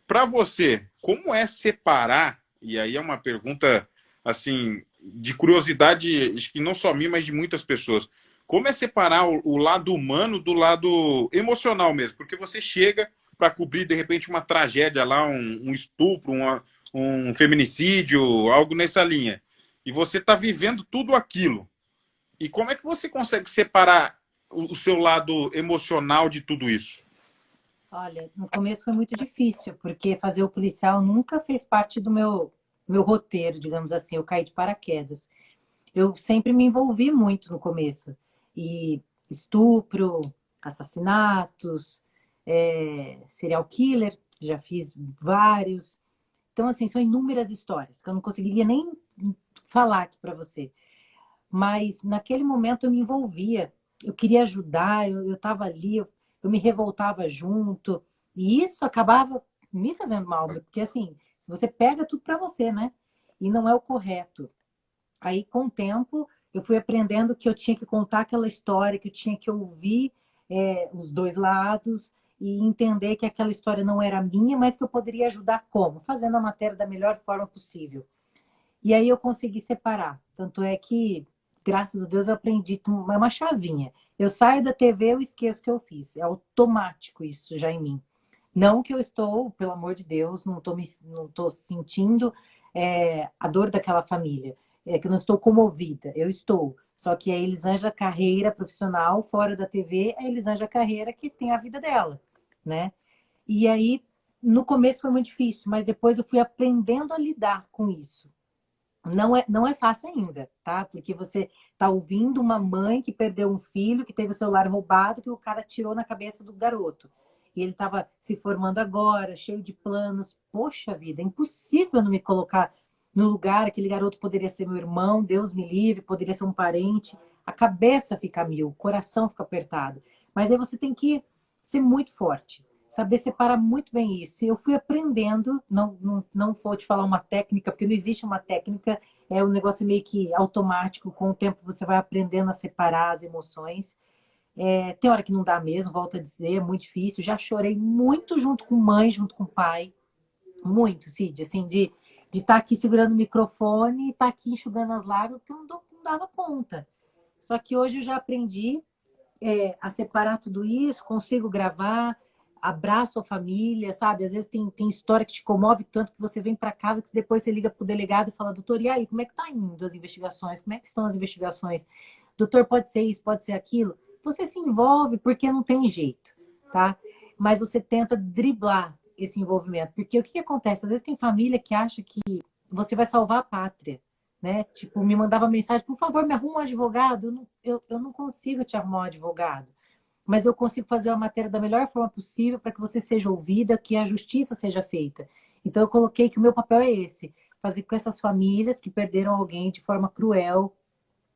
Para você, como é separar, e aí é uma pergunta assim de curiosidade, acho que não só minha, mas de muitas pessoas, como é separar o lado humano do lado emocional mesmo? Porque você chega para cobrir, de repente, uma tragédia lá, um estupro, um feminicídio, algo nessa linha. E você está vivendo tudo aquilo. E como é que você consegue separar o seu lado emocional de tudo isso? Olha, no começo foi muito difícil, porque fazer o policial nunca fez parte do meu roteiro, digamos assim. Eu caí de paraquedas. Eu sempre me envolvi muito no começo. E estupro, assassinatos, serial killer, já fiz vários. Então, assim, são inúmeras histórias que eu não conseguiria nem falar aqui para você. Mas naquele momento eu me envolvia, eu queria ajudar, eu estava ali, eu me revoltava junto, e isso acabava me fazendo mal, porque assim, se você pega tudo para você, né? E não é o correto. Aí, com o tempo, eu fui aprendendo que eu tinha que contar aquela história, que eu tinha que ouvir os dois lados e entender que aquela história não era minha, mas que eu poderia ajudar como? Fazendo a matéria da melhor forma possível. E aí eu consegui separar. Tanto é que graças a Deus, eu aprendi uma chavinha. Eu saio da TV, eu esqueço o que eu fiz. É automático isso já em mim. Não que eu estou, pelo amor de Deus, não tô sentindo a dor daquela família. É que eu não estou comovida. Eu estou. Só que a Elisângela carreira profissional fora da TV, a Elisângela carreira que tem a vida dela, né? E aí, no começo foi muito difícil, mas depois eu fui aprendendo a lidar com isso. Não é fácil ainda, tá? Porque você tá ouvindo uma mãe que perdeu um filho, que teve o celular roubado, que o cara tirou na cabeça do garoto. E ele estava se formando agora, cheio de planos. Poxa vida, é impossível não me colocar no lugar. Aquele garoto poderia ser meu irmão, Deus me livre, poderia ser um parente. A cabeça fica a mil, o coração fica apertado. Mas aí você tem que ser muito forte, saber separar muito bem isso. Eu fui aprendendo, não vou te falar uma técnica, porque não existe uma técnica, é um negócio meio que automático, com o tempo você vai aprendendo a separar as emoções. Tem hora que não dá mesmo, volto a dizer, é muito difícil. Já chorei muito junto com mãe, junto com pai, muito, Cid, assim, de estar aqui segurando o microfone e estar aqui enxugando as lágrimas, porque eu não dava conta. Só que hoje eu já aprendi a separar tudo isso, consigo gravar, abraço a família, sabe? Às vezes tem história que te comove tanto que você vem para casa que depois você liga para o delegado e fala, doutor, e aí, como é que tá indo as investigações? Como é que estão as investigações? Doutor, pode ser isso, pode ser aquilo? Você se envolve porque não tem jeito, tá? Mas você tenta driblar esse envolvimento, porque o que acontece? Às vezes tem família que acha que você vai salvar a pátria, né? Tipo, me mandava mensagem, por favor, me arruma um advogado. Eu não consigo te arrumar um advogado, mas eu consigo fazer uma matéria da melhor forma possível para que você seja ouvida, que a justiça seja feita. Então, eu coloquei que o meu papel é esse, fazer com essas famílias que perderam alguém de forma cruel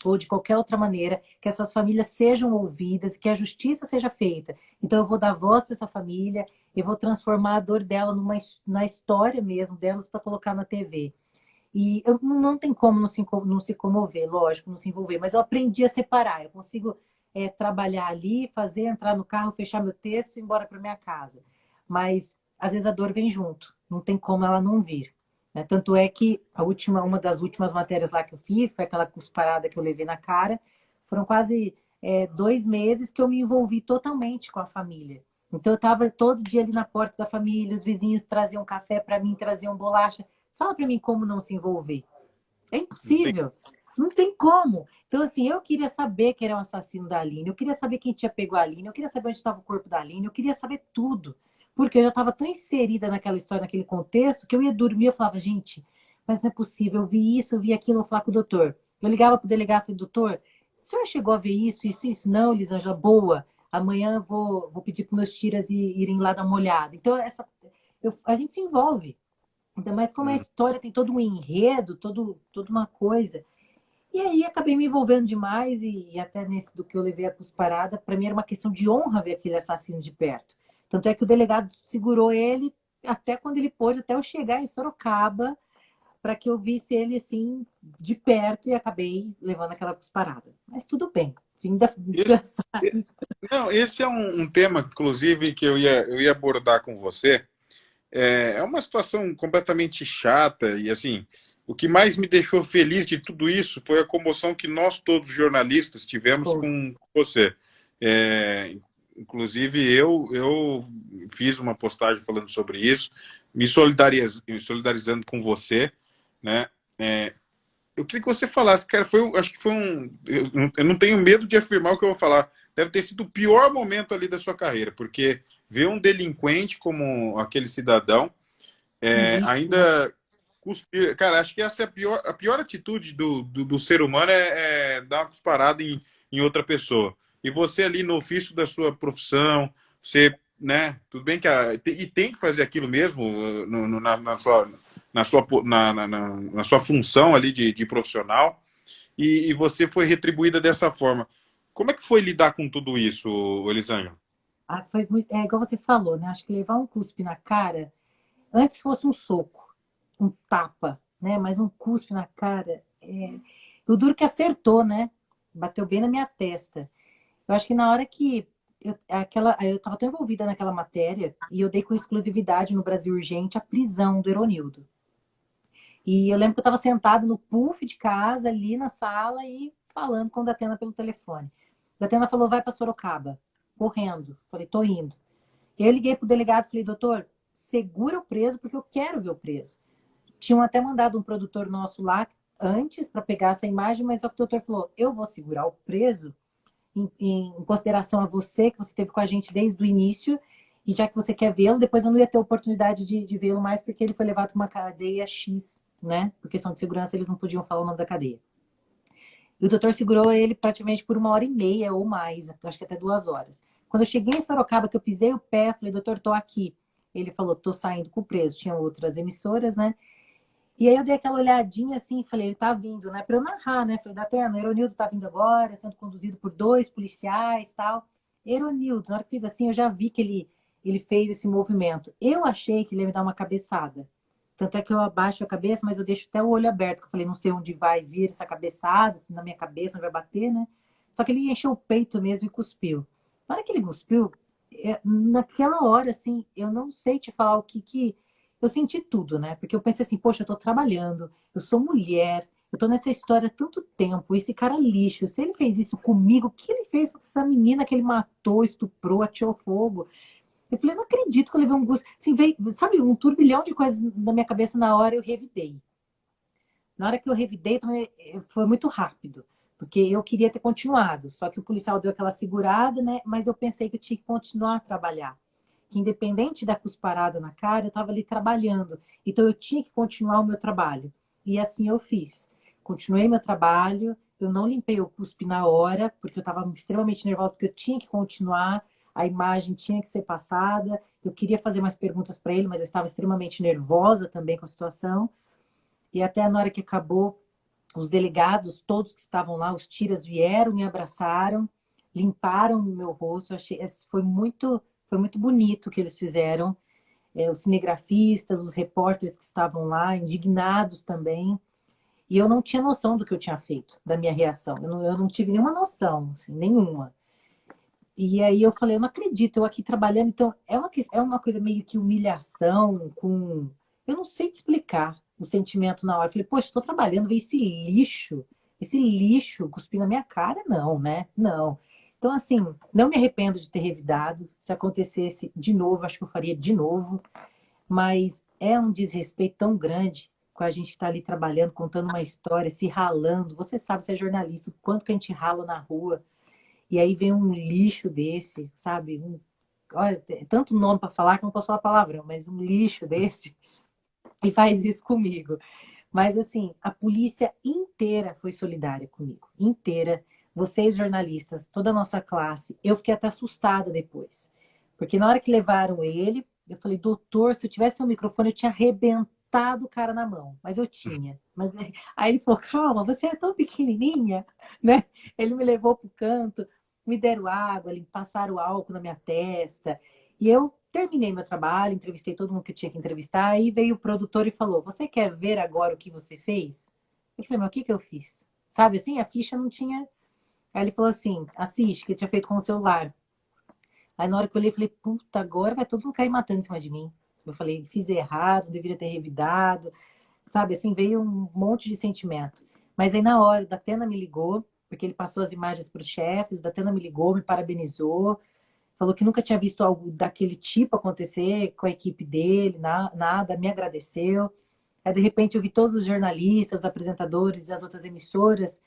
ou de qualquer outra maneira, que essas famílias sejam ouvidas, que a justiça seja feita. Então, eu vou dar voz para essa família, eu vou transformar a dor dela na história mesmo delas para colocar na TV. E eu, não tem como não se comover, lógico, não se envolver, mas eu aprendi a separar. Eu consigo trabalhar ali, fazer, entrar no carro, fechar meu texto e ir embora para minha casa. Mas às vezes a dor vem junto, não tem como ela não vir, né? Tanto é que uma das últimas matérias lá que eu fiz, foi aquela cusparada que eu levei na cara, foram quase 2 meses que eu me envolvi totalmente com a família. Então eu estava todo dia ali na porta da família, os vizinhos traziam café para mim, traziam bolacha. Fala para mim como não se envolver. É Não tem. impossível. Não tem como. Então, assim, eu queria saber quem era o assassino da Aline, eu queria saber quem tinha pego a Aline, eu queria saber onde estava o corpo da Aline, eu queria saber tudo. Porque eu já estava tão inserida naquela história, naquele contexto, que eu ia dormir, eu falava, gente, mas não é possível, eu vi isso, eu vi aquilo, eu vou falar com o doutor. Eu ligava para o delegado e falei, doutor, o senhor chegou a ver isso, isso, isso? Não, Lisângela, boa. Amanhã eu vou pedir para meus tiras irem lá dar uma olhada. Então, a gente se envolve. Ainda mais como a Hum. história tem todo um enredo, toda uma coisa. E aí acabei me envolvendo demais e até nesse do que eu levei a cusparada, para mim era uma questão de honra ver aquele assassino de perto. Tanto é que o delegado segurou ele até quando ele pôde, até eu chegar em Sorocaba, para que eu visse ele assim de perto e acabei levando aquela cusparada. Mas tudo bem, fim da Esse, vida. não, esse é um tema, inclusive, que eu ia abordar com você. É uma situação completamente chata e, assim, o que mais me deixou feliz de tudo isso foi a comoção que nós todos jornalistas tivemos com você. É, inclusive, eu fiz uma postagem falando sobre isso, me solidarizando com você, né? Eu queria que você falasse, cara, acho que foi um. Eu não tenho medo de afirmar o que eu vou falar. Deve ter sido o pior momento ali da sua carreira, porque ver um delinquente como aquele cidadão Um vício, né? ainda cuspir. Cara, acho que essa é a pior atitude do ser humano é dar uma cusparada em outra pessoa. E você ali no ofício da sua profissão, você, né? Tudo bem que e tem que fazer aquilo mesmo na sua função ali de profissional, e você foi retribuída dessa forma. Como é que foi lidar com tudo isso, Elisângela? Foi muito, igual você falou, né? Acho que levar um cuspe na cara, antes fosse um soco, um tapa, né? Mas um cuspe na cara. O duro que acertou, né? Bateu bem na minha testa. Eu acho que na hora que eu estava tão envolvida naquela matéria e eu dei com exclusividade no Brasil Urgente a prisão do Eronildo. E eu lembro que eu estava sentada no puff de casa, ali na sala, e falando com a Datena pelo telefone. A Datena falou, vai para Sorocaba, correndo. Falei, tô indo. E aí eu liguei pro delegado e falei, doutor, segura o preso porque eu quero ver o preso. Tinham até mandado um produtor nosso lá antes para pegar essa imagem, mas só que o doutor falou, eu vou segurar o preso em consideração a você, que você teve com a gente desde o início, e já que você quer vê-lo, depois eu não ia ter oportunidade de vê-lo mais, porque ele foi levado para uma cadeia X, né? Por questão de segurança, eles não podiam falar o nome da cadeia. E o doutor segurou ele praticamente por 1h30 ou mais, acho que até 2 horas. Quando eu cheguei em Sorocaba, que eu pisei o pé, falei, doutor, tô aqui. Ele falou, tô saindo com o preso. Tinha outras emissoras, né? E aí eu dei aquela olhadinha assim, falei, ele tá vindo, né? Pra eu narrar, né? Falei, Datena, Eronildo tá vindo agora, sendo conduzido por 2 policiais, tal. Eronildo, na hora que fiz assim, eu já vi que ele fez esse movimento. Eu achei que ele ia me dar uma cabeçada. Tanto é que eu abaixo a cabeça, mas eu deixo até o olho aberto, que eu falei, não sei onde vai vir essa cabeçada, se na minha cabeça onde vai bater, né? Só que ele encheu o peito mesmo e cuspiu. Na hora que ele cuspiu, naquela hora, assim, eu não sei te falar o que eu senti tudo, né? Porque eu pensei assim, poxa, eu tô trabalhando, eu sou mulher, eu tô nessa história há tanto tempo, esse cara lixo, se ele fez isso comigo, o que ele fez com essa menina que ele matou, estuprou, atirou fogo? Eu falei, eu não acredito que eu levei um gosto. Assim, veio, sabe, um turbilhão de coisas na minha cabeça na hora, eu revidei. Na hora que eu revidei, também foi muito rápido, porque eu queria ter continuado, só que o policial deu aquela segurada, né? Mas eu pensei que eu tinha que continuar a trabalhar. Que independente da cusparada na cara, eu estava ali trabalhando. Então eu tinha que continuar o meu trabalho. E assim eu fiz. Continuei meu trabalho, eu não limpei o cuspe na hora, porque eu estava extremamente nervosa, porque eu tinha que continuar, a imagem tinha que ser passada. Eu queria fazer mais perguntas para ele, mas eu estava extremamente nervosa também com a situação. E até na hora que acabou, os delegados, todos que estavam lá, os tiras vieram, me abraçaram, limparam o meu rosto. Eu achei, foi muito bonito o que eles fizeram. Os cinegrafistas, os repórteres que estavam lá, indignados também. E eu não tinha noção do que eu tinha feito, da minha reação. Eu não tive nenhuma noção, assim, nenhuma. E aí eu falei, eu não acredito, eu aqui trabalhando. Então, é uma coisa meio que humilhação, com... Eu não sei te explicar o sentimento na hora. Eu falei, poxa, estou trabalhando, ver esse lixo cuspir na minha cara, não, né? Não. Então, assim, não me arrependo de ter revidado. Se acontecesse de novo, acho que eu faria de novo. Mas é um desrespeito tão grande com a gente que está ali trabalhando, contando uma história, se ralando. Você sabe, você é jornalista, o quanto que a gente rala na rua. E aí vem um lixo desse, sabe? Olha, tem tanto nome para falar que não posso falar palavrão, mas um lixo desse e faz isso comigo. Mas assim, a polícia inteira foi solidária comigo, inteira. Vocês jornalistas, toda a nossa classe, eu fiquei até assustada depois. Porque na hora que levaram ele, eu falei, doutor, se eu tivesse um microfone, eu tinha arrebentado o cara na mão. Mas eu tinha. Aí ele falou, calma, você é tão pequenininha, né? Ele me levou pro canto, me deram água, passaram álcool na minha testa. E eu terminei meu trabalho, entrevistei todo mundo que eu tinha que entrevistar. Aí veio o produtor e falou, você quer ver agora o que você fez? Eu falei, mas o que que eu fiz? Sabe assim, a ficha não tinha... Aí ele falou assim, assiste, que eu tinha feito com o celular. Aí na hora que eu olhei, eu falei, puta, agora vai todo mundo cair matando em cima de mim. Eu falei, fiz errado, deveria ter revidado. Sabe, assim, veio um monte de sentimento. Mas aí na hora, o Datena me ligou, porque ele passou as imagens para os chefes, o Datena me ligou, me parabenizou, falou que nunca tinha visto algo daquele tipo acontecer com a equipe dele, nada, me agradeceu. Aí, de repente, eu vi todos os jornalistas, os apresentadores e as outras emissoras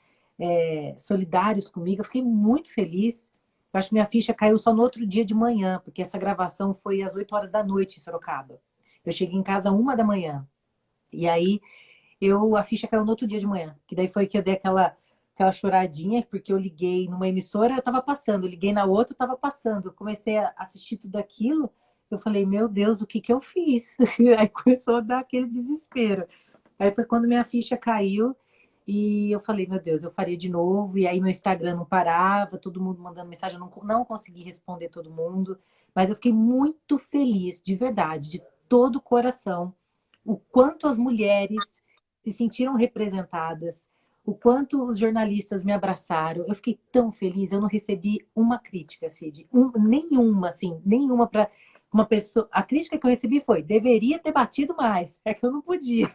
solidários comigo. Eu fiquei muito feliz. Eu acho que minha ficha caiu só no outro dia de manhã, porque essa gravação foi às 8 horas da noite em Sorocaba. Eu cheguei em casa 1 da manhã. E aí, a ficha caiu no outro dia de manhã. Que daí foi que eu dei aquela choradinha, porque eu liguei numa emissora, eu estava passando. Eu liguei na outra, eu estava passando. Eu comecei a assistir tudo aquilo. Eu falei, meu Deus, o que que eu fiz? Aí começou a dar aquele desespero. Aí foi quando minha ficha caiu e eu falei, meu Deus, eu faria de novo. E aí meu Instagram não parava, todo mundo mandando mensagem, eu não consegui responder todo mundo. Mas eu fiquei muito feliz, de verdade, de todo o coração, o quanto as mulheres se sentiram representadas, o quanto os jornalistas me abraçaram. Eu fiquei tão feliz, eu não recebi uma crítica, Cid, nenhuma, assim, nenhuma para uma pessoa. A crítica que eu recebi foi: deveria ter batido mais, é que eu não podia.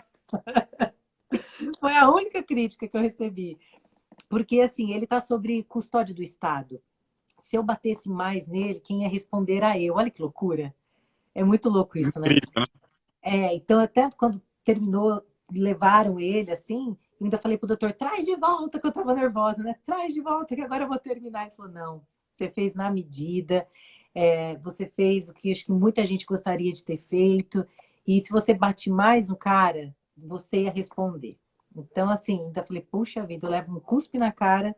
Foi a única crítica que eu recebi. Porque, assim, ele está sobre custódia do Estado. Se eu batesse mais nele, quem ia responder era eu. Olha que loucura. É muito louco isso, né? Incrível, né? Então, até quando terminou, levaram ele, assim, eu ainda falei pro doutor, traz de volta, que eu tava nervosa, né? Traz de volta, que agora eu vou terminar. Ele falou, não, você fez na medida, você fez o que acho que muita gente gostaria de ter feito, e se você bate mais no cara, você ia responder. Então, assim, ainda falei, puxa vida, eu levo um cuspe na cara,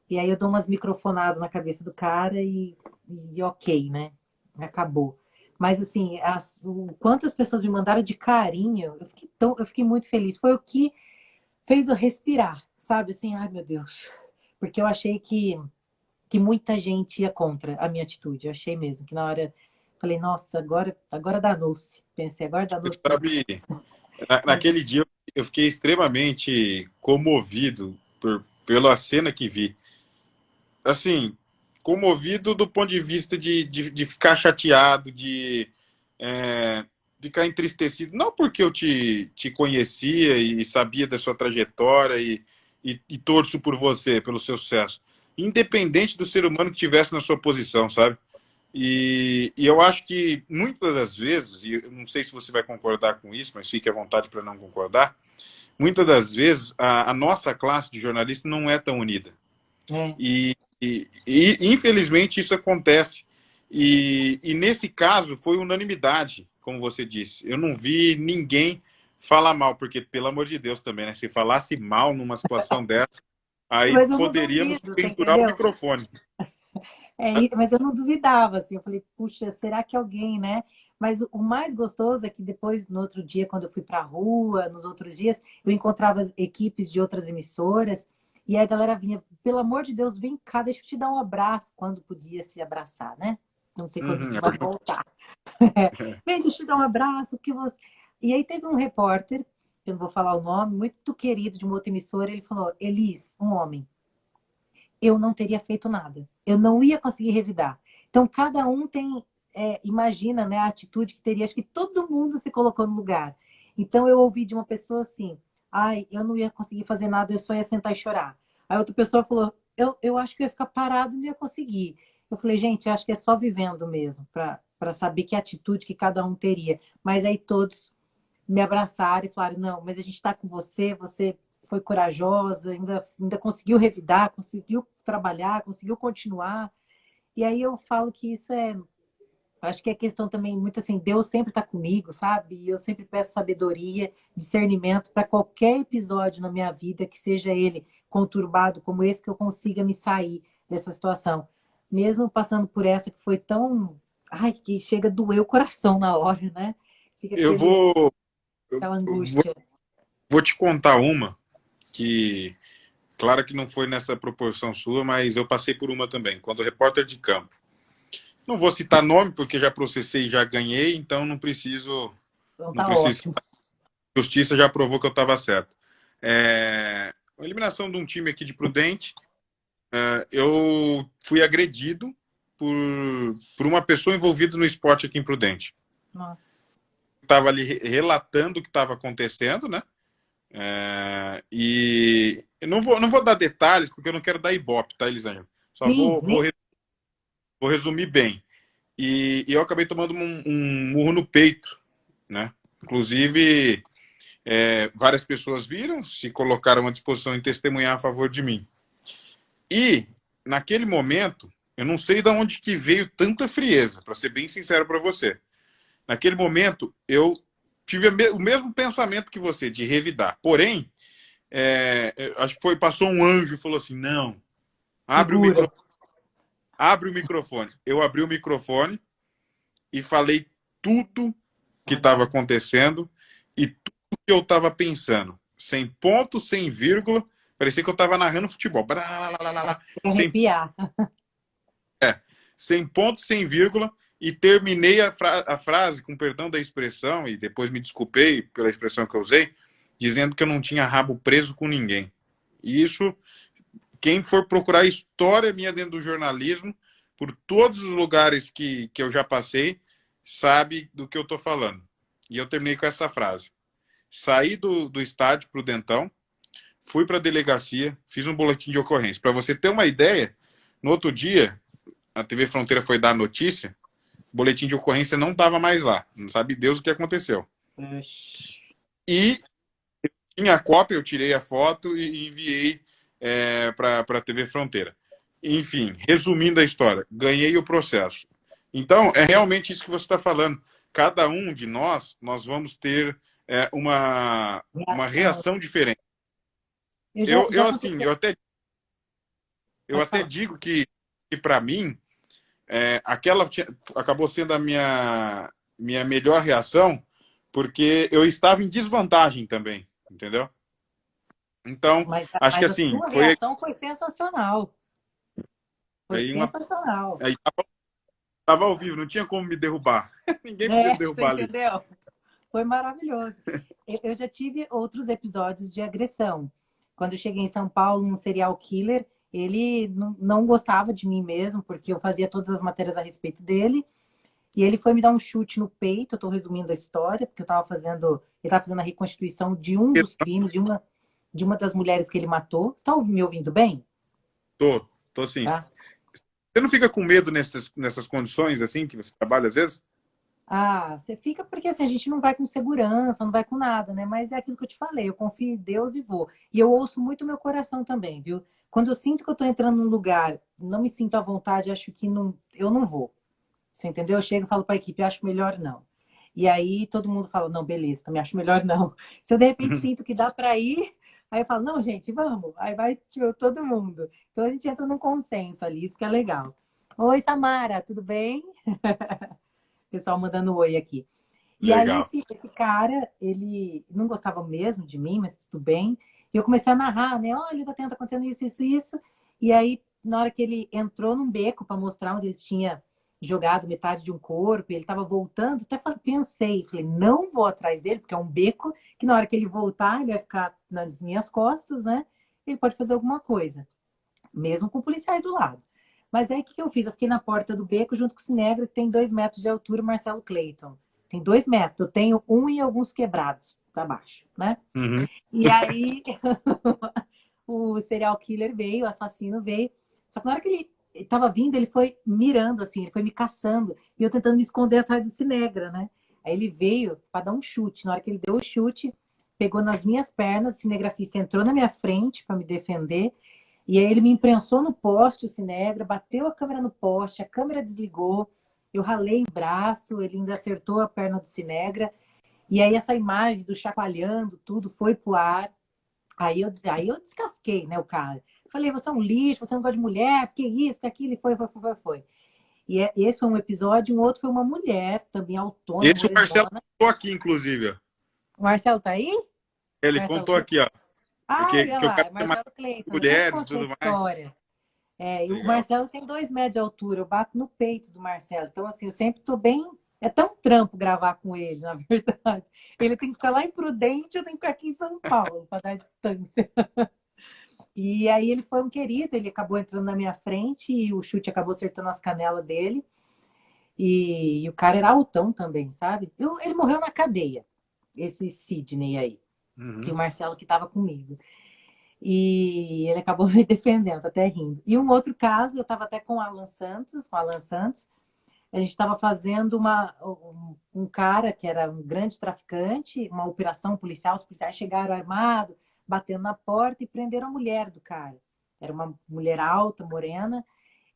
e aí eu dou umas microfonadas na cabeça do cara e ok, né? Acabou. Mas assim, quantas pessoas me mandaram de carinho, eu fiquei muito feliz. Foi o que fez eu respirar, sabe? Assim, ai meu Deus. Porque eu achei que muita gente ia contra a minha atitude. Eu achei mesmo que na hora falei, nossa, agora danou-se. Pensei, agora Você danou-se tudo. sabe, Mas naquele dia eu fiquei extremamente comovido pela cena que vi. Assim, comovido do ponto de vista de ficar chateado, é, de ficar entristecido. Não porque eu te conhecia e sabia da sua trajetória e torço por você, pelo seu sucesso. Independente do ser humano que estivesse na sua posição, sabe? E eu acho que muitas das vezes, e eu não sei se você vai concordar com isso, mas fique à vontade para não concordar, muitas das vezes a nossa classe de jornalistas não é tão unida. é, Infelizmente isso acontece. E nesse caso foi unanimidade, como você disse. Eu não vi ninguém falar mal, porque, pelo amor de Deus, também, né? Se falasse mal numa situação dessa, aí mas eu não poderíamos duvido, você pendurar o entendeu? microfone. Mas eu não duvidava, assim, eu falei, puxa, será que alguém, né? Mas o mais gostoso é que depois, no outro dia, quando eu fui para a rua, nos outros dias, eu encontrava as equipes de outras emissoras e a galera vinha, pelo amor de Deus, vem cá, deixa eu te dar um abraço, quando podia se abraçar, né? Não sei quando Uhum, isso vai voltar. Vem, deixa eu te dar um abraço, que você... E aí teve um repórter, que eu não vou falar o nome, muito querido de uma outra emissora, ele falou, Elis, um homem, eu não teria feito nada. Eu não ia conseguir revidar. Então, cada um tem, imagina, né, a atitude que teria. Acho que todo mundo se colocou no lugar. Então, eu ouvi de uma pessoa assim: ai, eu não ia conseguir fazer nada, eu só ia sentar e chorar. Aí outra pessoa falou: eu acho que eu ia ficar parado e não ia conseguir. Eu falei: gente, acho que é só vivendo mesmo, para saber que atitude que cada um teria. Mas aí todos me abraçaram e falaram: não, mas a gente está com você, você foi corajosa, ainda conseguiu revidar, conseguiu trabalhar, conseguiu continuar. E aí eu falo que isso acho que é questão também muito assim, Deus sempre está comigo, sabe? E eu sempre peço sabedoria, discernimento para qualquer episódio na minha vida, que seja ele conturbado como esse, que eu consiga me sair dessa situação. Mesmo passando por essa que foi tão, ai, que chega a doer o coração na hora, né? Fica Eu vou, eu aquela vou, angústia. vou te contar uma que, claro que não foi nessa proporção sua, mas eu passei por uma também, quando repórter de campo. Não vou citar nome, porque já processei e já ganhei, então não preciso. Então Não tá preciso. ótimo. A justiça já provou que eu estava certo. A eliminação de um time aqui de Prudente, eu fui agredido por uma pessoa envolvida no esporte aqui em Prudente. Nossa. Estava ali relatando o que estava acontecendo, né? E eu não vou dar detalhes, porque eu não quero dar ibope, tá, Elisângela? Só Sim, vou resumir bem. E eu acabei tomando um murro no peito, né? Inclusive, várias pessoas viram, se colocaram à disposição em testemunhar a favor de mim. E, naquele momento, eu não sei de onde que veio tanta frieza, para ser bem sincero para você. Naquele momento, eu tive o mesmo pensamento que você, de revidar. Porém, acho que passou um anjo e falou assim, não, abre o, segura. micro, abre o microfone. Eu abri o microfone e falei tudo que estava acontecendo e tudo que eu estava pensando. Sem ponto, sem vírgula. Parecia que eu estava narrando futebol. Sem, Arrepiar. sem ponto, sem vírgula. E terminei a frase, com perdão da expressão, e depois me desculpei pela expressão que eu usei, dizendo que eu não tinha rabo preso com ninguém. E isso, quem for procurar história minha dentro do jornalismo, por todos os lugares que eu já passei, sabe do que eu estou falando. E eu terminei com essa frase. Saí do estádio Prudentão, fui para a delegacia, fiz um boletim de ocorrência. Para você ter uma ideia, no outro dia, a TV Fronteira foi dar a notícia, o boletim de ocorrência não estava mais lá. Não sabe Deus o que aconteceu. Oxi. E tinha a cópia, eu tirei a foto e enviei para a TV Fronteira. Enfim, resumindo a história, ganhei o processo. Então, é realmente isso que você está falando. Cada um de nós vamos ter uma Reação. reação diferente. Eu já Eu assim, aconteceu. eu Pode até falar. digo que para mim, aquela acabou sendo a minha melhor reação, porque eu estava em desvantagem também, entendeu? Então, acho que Mas a assim, sua foi reação foi sensacional. Foi aí uma. sensacional. Aí tava ao vivo, não tinha como me derrubar. Ninguém podia me Você derrubar ali. entendeu? Foi maravilhoso. Eu já tive outros episódios de agressão. Quando eu cheguei em São Paulo, um serial killer, ele não gostava de mim mesmo, porque eu fazia todas as matérias a respeito dele. E ele foi me dar um chute no peito. Eu estou resumindo a história, porque ele estava fazendo a reconstituição de um dos crimes, de uma das mulheres que ele matou. Você está me ouvindo bem? Tô sim. Tá? Você não fica com medo nessas condições assim que você trabalha às vezes? Ah, você fica porque assim, a gente não vai com segurança, não vai com nada, né? Mas é aquilo que eu te falei, eu confio em Deus e vou. E eu ouço muito meu coração também, viu? Quando eu sinto que eu tô entrando num lugar, não me sinto à vontade, acho que não, eu não vou. Você entendeu? Eu chego e falo para a equipe, acho melhor não. E aí todo mundo fala, não, beleza, também acho melhor não. Se eu de repente sinto que dá para ir, aí eu falo, não, gente, vamos. Aí vai tipo, todo mundo. Então a gente entra num consenso ali, isso que é legal. Oi, Samara, tudo bem? Pessoal mandando oi aqui. E aí Legal. esse cara, ele não gostava mesmo de mim, mas tudo bem. E eu comecei a narrar, né? Olha, tá acontecendo isso, isso, isso. E aí, na hora que ele entrou num beco para mostrar onde ele tinha jogado metade de um corpo, ele estava voltando, até pensei, falei, não vou atrás dele, porque é um beco que na hora que ele voltar, ele vai ficar nas minhas costas, né? Ele pode fazer alguma coisa, mesmo com policiais do lado. Mas aí o que eu fiz? Eu fiquei na porta do beco junto com o Cinegra, que tem 2 metros de altura, o Marcelo Clayton. Tem 2 metros, eu tenho um e alguns quebrados para baixo, né? Uhum. E aí o serial killer veio, o assassino veio. Só que na hora que ele estava vindo, ele foi mirando assim, ele foi me caçando. E eu tentando me esconder atrás do Cinegra, né? Aí ele veio para dar um chute. Na hora que ele deu o chute, pegou nas minhas pernas, o cinegrafista entrou na minha frente para me defender. E aí ele me imprensou no poste, o Cinegra, bateu a câmera no poste, a câmera desligou. Eu ralei o braço, ele ainda acertou a perna do Cinegra. E aí essa imagem do chacoalhando, tudo foi pro ar. Aí eu descasquei, né, o cara. Falei, você é um lixo, você não gosta de mulher, que isso, que aquilo, e foi. Esse foi um episódio, um outro foi uma mulher, também autona, Esse o Marcelo morena. contou aqui, inclusive. Ó. O Marcelo tá aí? Ele Marcelo contou Cleiton? aqui, ó. Ah, olha Que o lá, cara é tem mais Marcelo Cleiton, ele sempre mulheres e conta a tudo mais. história. E o Legal. Marcelo tem 2 metros de altura, eu bato no peito do Marcelo. Então, assim, eu sempre tô bem. É tão trampo gravar com ele, na verdade. Ele tem que ficar lá em Prudente, eu tenho que ficar aqui em São Paulo, para dar distância. E aí ele foi um querido, ele acabou entrando na minha frente e o chute acabou acertando as canelas dele. E o cara era altão também, sabe? Ele morreu na cadeia, esse Sidney aí, e o Uhum. Marcelo que estava comigo. E ele acabou me defendendo, tô até rindo. E um outro caso, eu estava até com o Alan Santos, a gente estava fazendo um cara que era um grande traficante, uma operação policial, os policiais chegaram armados, batendo na porta e prenderam a mulher do cara. Era uma mulher alta, morena,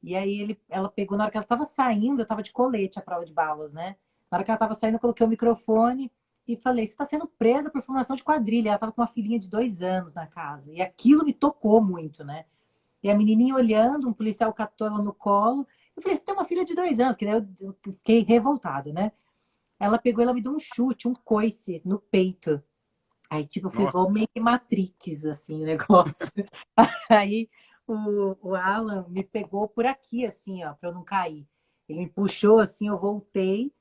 e aí ela pegou, na hora que ela estava saindo, eu estava de colete à prova de balas, né? Na hora que ela estava saindo, eu coloquei o microfone e falei: você está sendo presa por formação de quadrilha. Ela estava com uma filhinha de 2 anos na casa. E aquilo me tocou muito, né? E a menininha olhando, um policial catou ela no colo. Eu falei: você tem uma filha de 2 anos, que daí eu fiquei revoltada, né? Ela pegou, ela me deu um chute, um coice no peito. Aí, tipo, eu fui Nossa, igual meio que Matrix, assim, o negócio. Aí o Alan me pegou por aqui, assim, ó, pra eu não cair. Ele me puxou, assim, eu voltei.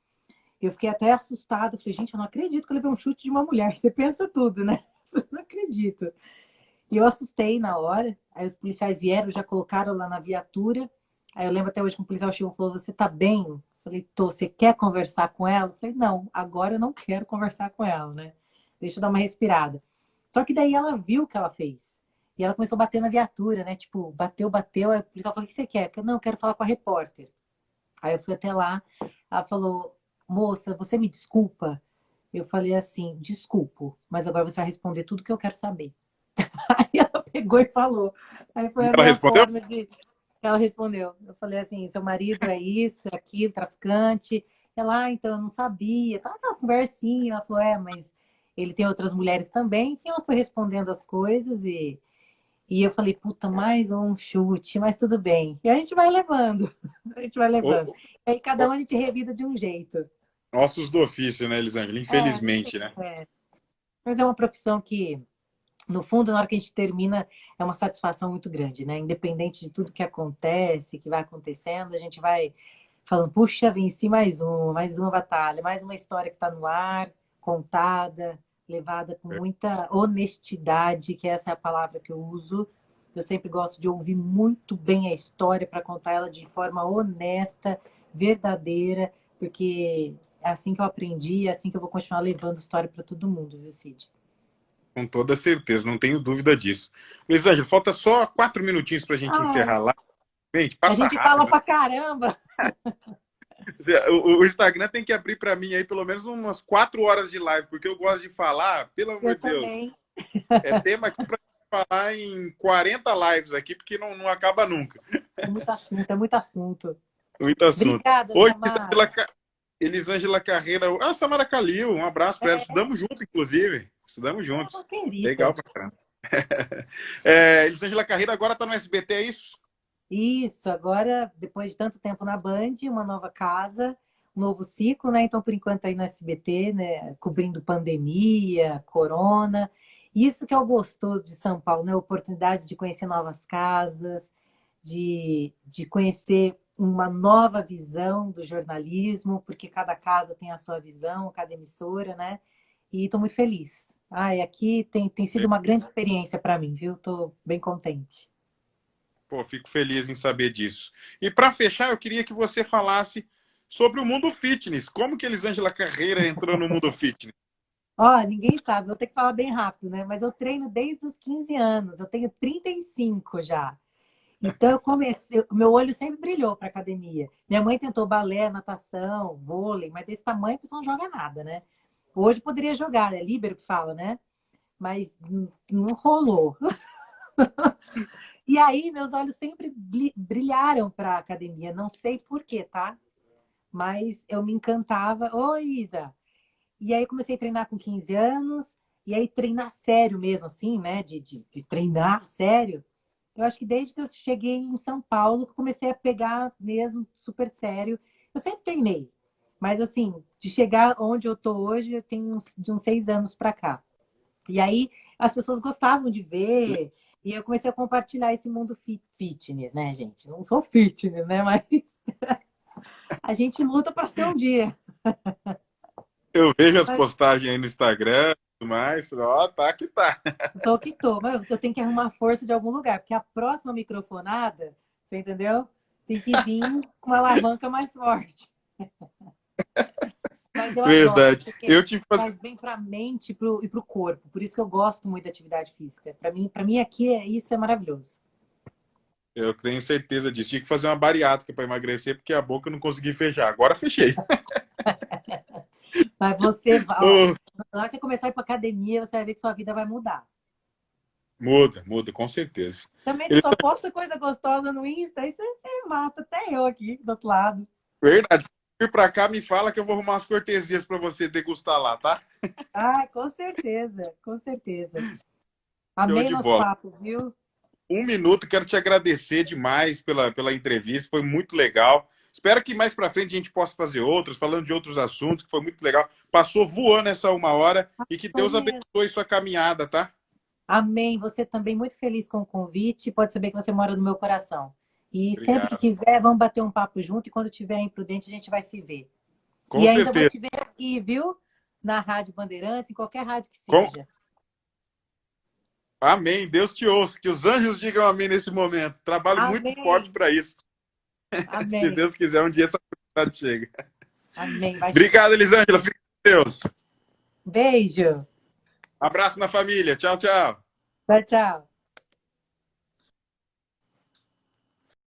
Eu fiquei até assustada. Falei, gente, eu não acredito que eu levei um chute de uma mulher. Você pensa tudo, né? Eu não acredito. E eu assustei na hora. Aí os policiais vieram, já colocaram lá na viatura. Aí eu lembro até hoje que um policial chegou e falou: você tá bem? Eu falei: tô, você quer conversar com ela? Eu falei: não, agora eu não quero conversar com ela, né? Deixa eu dar uma respirada. Só que daí ela viu o que ela fez. E ela começou a bater na viatura, né? Tipo, bateu, bateu. Aí o policial falou, o que você quer? Não, eu quero falar com a repórter. Aí eu fui até lá. Ela falou, moça, você me desculpa? Eu falei assim, desculpo, mas agora você vai responder tudo que eu quero saber. Aí ela pegou e falou. Aí foi E a ela minha respondeu? forma de. Ela respondeu. Eu falei assim: seu marido é isso, é aquilo, traficante. Ela, então eu não sabia. Tava aquelas conversinhas. Ela falou: mas ele tem outras mulheres também. Enfim, ela foi respondendo as coisas e eu falei: puta, mais um chute, mas tudo bem. E a gente vai levando. A gente vai levando. Ô, E aí cada ô, um a gente revida de um jeito. ossos do ofício, né, Elisângela? É, Infelizmente, né? é. Mas é uma profissão que no fundo, na hora que a gente termina, é uma satisfação muito grande, né? Independente de tudo que acontece, que vai acontecendo, a gente vai falando, puxa, venci mais uma batalha, mais uma história que está no ar, contada, levada com muita honestidade, que essa é a palavra que eu uso. Eu sempre gosto de ouvir muito bem a história para contar ela de forma honesta, verdadeira, porque é assim que eu aprendi, é assim que eu vou continuar levando história para todo mundo, viu, Cid? Com toda certeza, não tenho dúvida disso. Elisângela, falta só 4 minutinhos para a gente Ai, encerrar lá. Gente, a passa gente fala rápido. pra caramba. O Instagram tem que abrir para mim aí pelo menos umas 4 horas de live, porque eu gosto de falar, pelo amor Eu de Deus, também. é tema aqui para falar em 40 lives aqui, porque não acaba nunca. É muito assunto, é muito assunto. Muito assunto. Obrigada, Oi, Samara. Elisângela Carreira. Ah, Samara Calil, um abraço para ela. É, Estudamos juntos, inclusive. Estudamos é uma juntos. Legal querida. pra caramba. Elisângela Carreira agora está no SBT, é isso? Isso, agora, depois de tanto tempo na Band, uma nova casa, um novo ciclo, né? Então, por enquanto, aí no SBT, né? Cobrindo pandemia, corona. Isso que é o gostoso de São Paulo, né? A oportunidade de conhecer novas casas, de conhecer uma nova visão do jornalismo, porque cada casa tem a sua visão, cada emissora, né? E estou muito feliz. Ai, aqui tem sido uma grande experiência para mim, viu? Estou bem contente. Pô, fico feliz em saber disso. E para fechar, eu queria que você falasse sobre o mundo fitness. Como que Elisângela Carreira entrou no mundo fitness? Ó, ninguém sabe, vou ter que falar bem rápido, né? Mas eu treino desde os 15 anos, eu tenho 35 já. Então eu comecei, o meu olho sempre brilhou para academia. Minha mãe tentou balé, natação, vôlei, mas desse tamanho a pessoa não joga nada, né? Hoje poderia jogar, é líbero que fala, né? Mas não rolou. E aí meus olhos sempre brilharam para academia, não sei por quê, tá? Mas eu me encantava. Oi, Isa! E aí comecei a treinar com 15 anos, e aí treinar sério mesmo, assim, né? De treinar sério. Eu acho que desde que eu cheguei em São Paulo, que eu comecei a pegar mesmo super sério. Eu sempre treinei, mas assim, de chegar onde eu tô hoje, eu tenho de uns 6 anos para cá. E aí as pessoas gostavam de ver, e eu comecei a compartilhar esse mundo fitness, né, gente? Não sou fitness, né? Mas a gente luta para ser um dia. Eu vejo as Mas postagens aí no Instagram e tudo mais. Ó, tá que tá. tô que tô, mas eu tenho que arrumar força de algum lugar, porque a próxima microfonada, você entendeu? Tem que vir com uma alavanca mais forte. Mas eu adoro, Verdade. porque Eu tive que fazer. faz bem para a mente e para o corpo. Por isso que eu gosto muito da atividade física. Para mim aqui isso é maravilhoso. Eu tenho certeza disso. Tinha que fazer uma bariátrica para emagrecer, porque a boca eu não consegui fechar. Agora fechei. Mas você, ó, Oh, na hora que você começar a ir para academia, você vai ver que sua vida vai mudar. muda, muda, com certeza. Também você Ele, só posta coisa gostosa no Insta, aí você mata até eu aqui do outro lado. verdade. Vir para cá, me fala que eu vou arrumar umas cortesias para você degustar lá, tá? Ah, com certeza, com certeza. Show Amei de nosso bola. papo, viu? 1 minuto, quero te agradecer demais pela entrevista, foi muito legal. Espero que mais para frente a gente possa fazer outros, falando de outros assuntos, que foi muito legal. Passou voando essa 1 hora e que Foi Deus mesmo. abençoe sua caminhada, tá? Amém. Você também muito feliz com o convite. Pode saber que você mora no meu coração. E sempre que Obrigado. quiser, vamos bater um papo junto. E quando tiver em Prudente, a gente vai se ver. Com E ainda vou certeza. te ver aqui, viu? Na Rádio Bandeirantes, em qualquer rádio que Com... seja. Amém. Deus te ouça. Que os anjos digam amém nesse momento. Trabalho muito forte Amém. para isso. Se Amém. Deus quiser, um dia essa oportunidade chega. Amém. Vai chegar. Obrigado, Elisângela. Fique com Deus. Beijo. Abraço na família. Tchau, tchau. Tchau, tchau.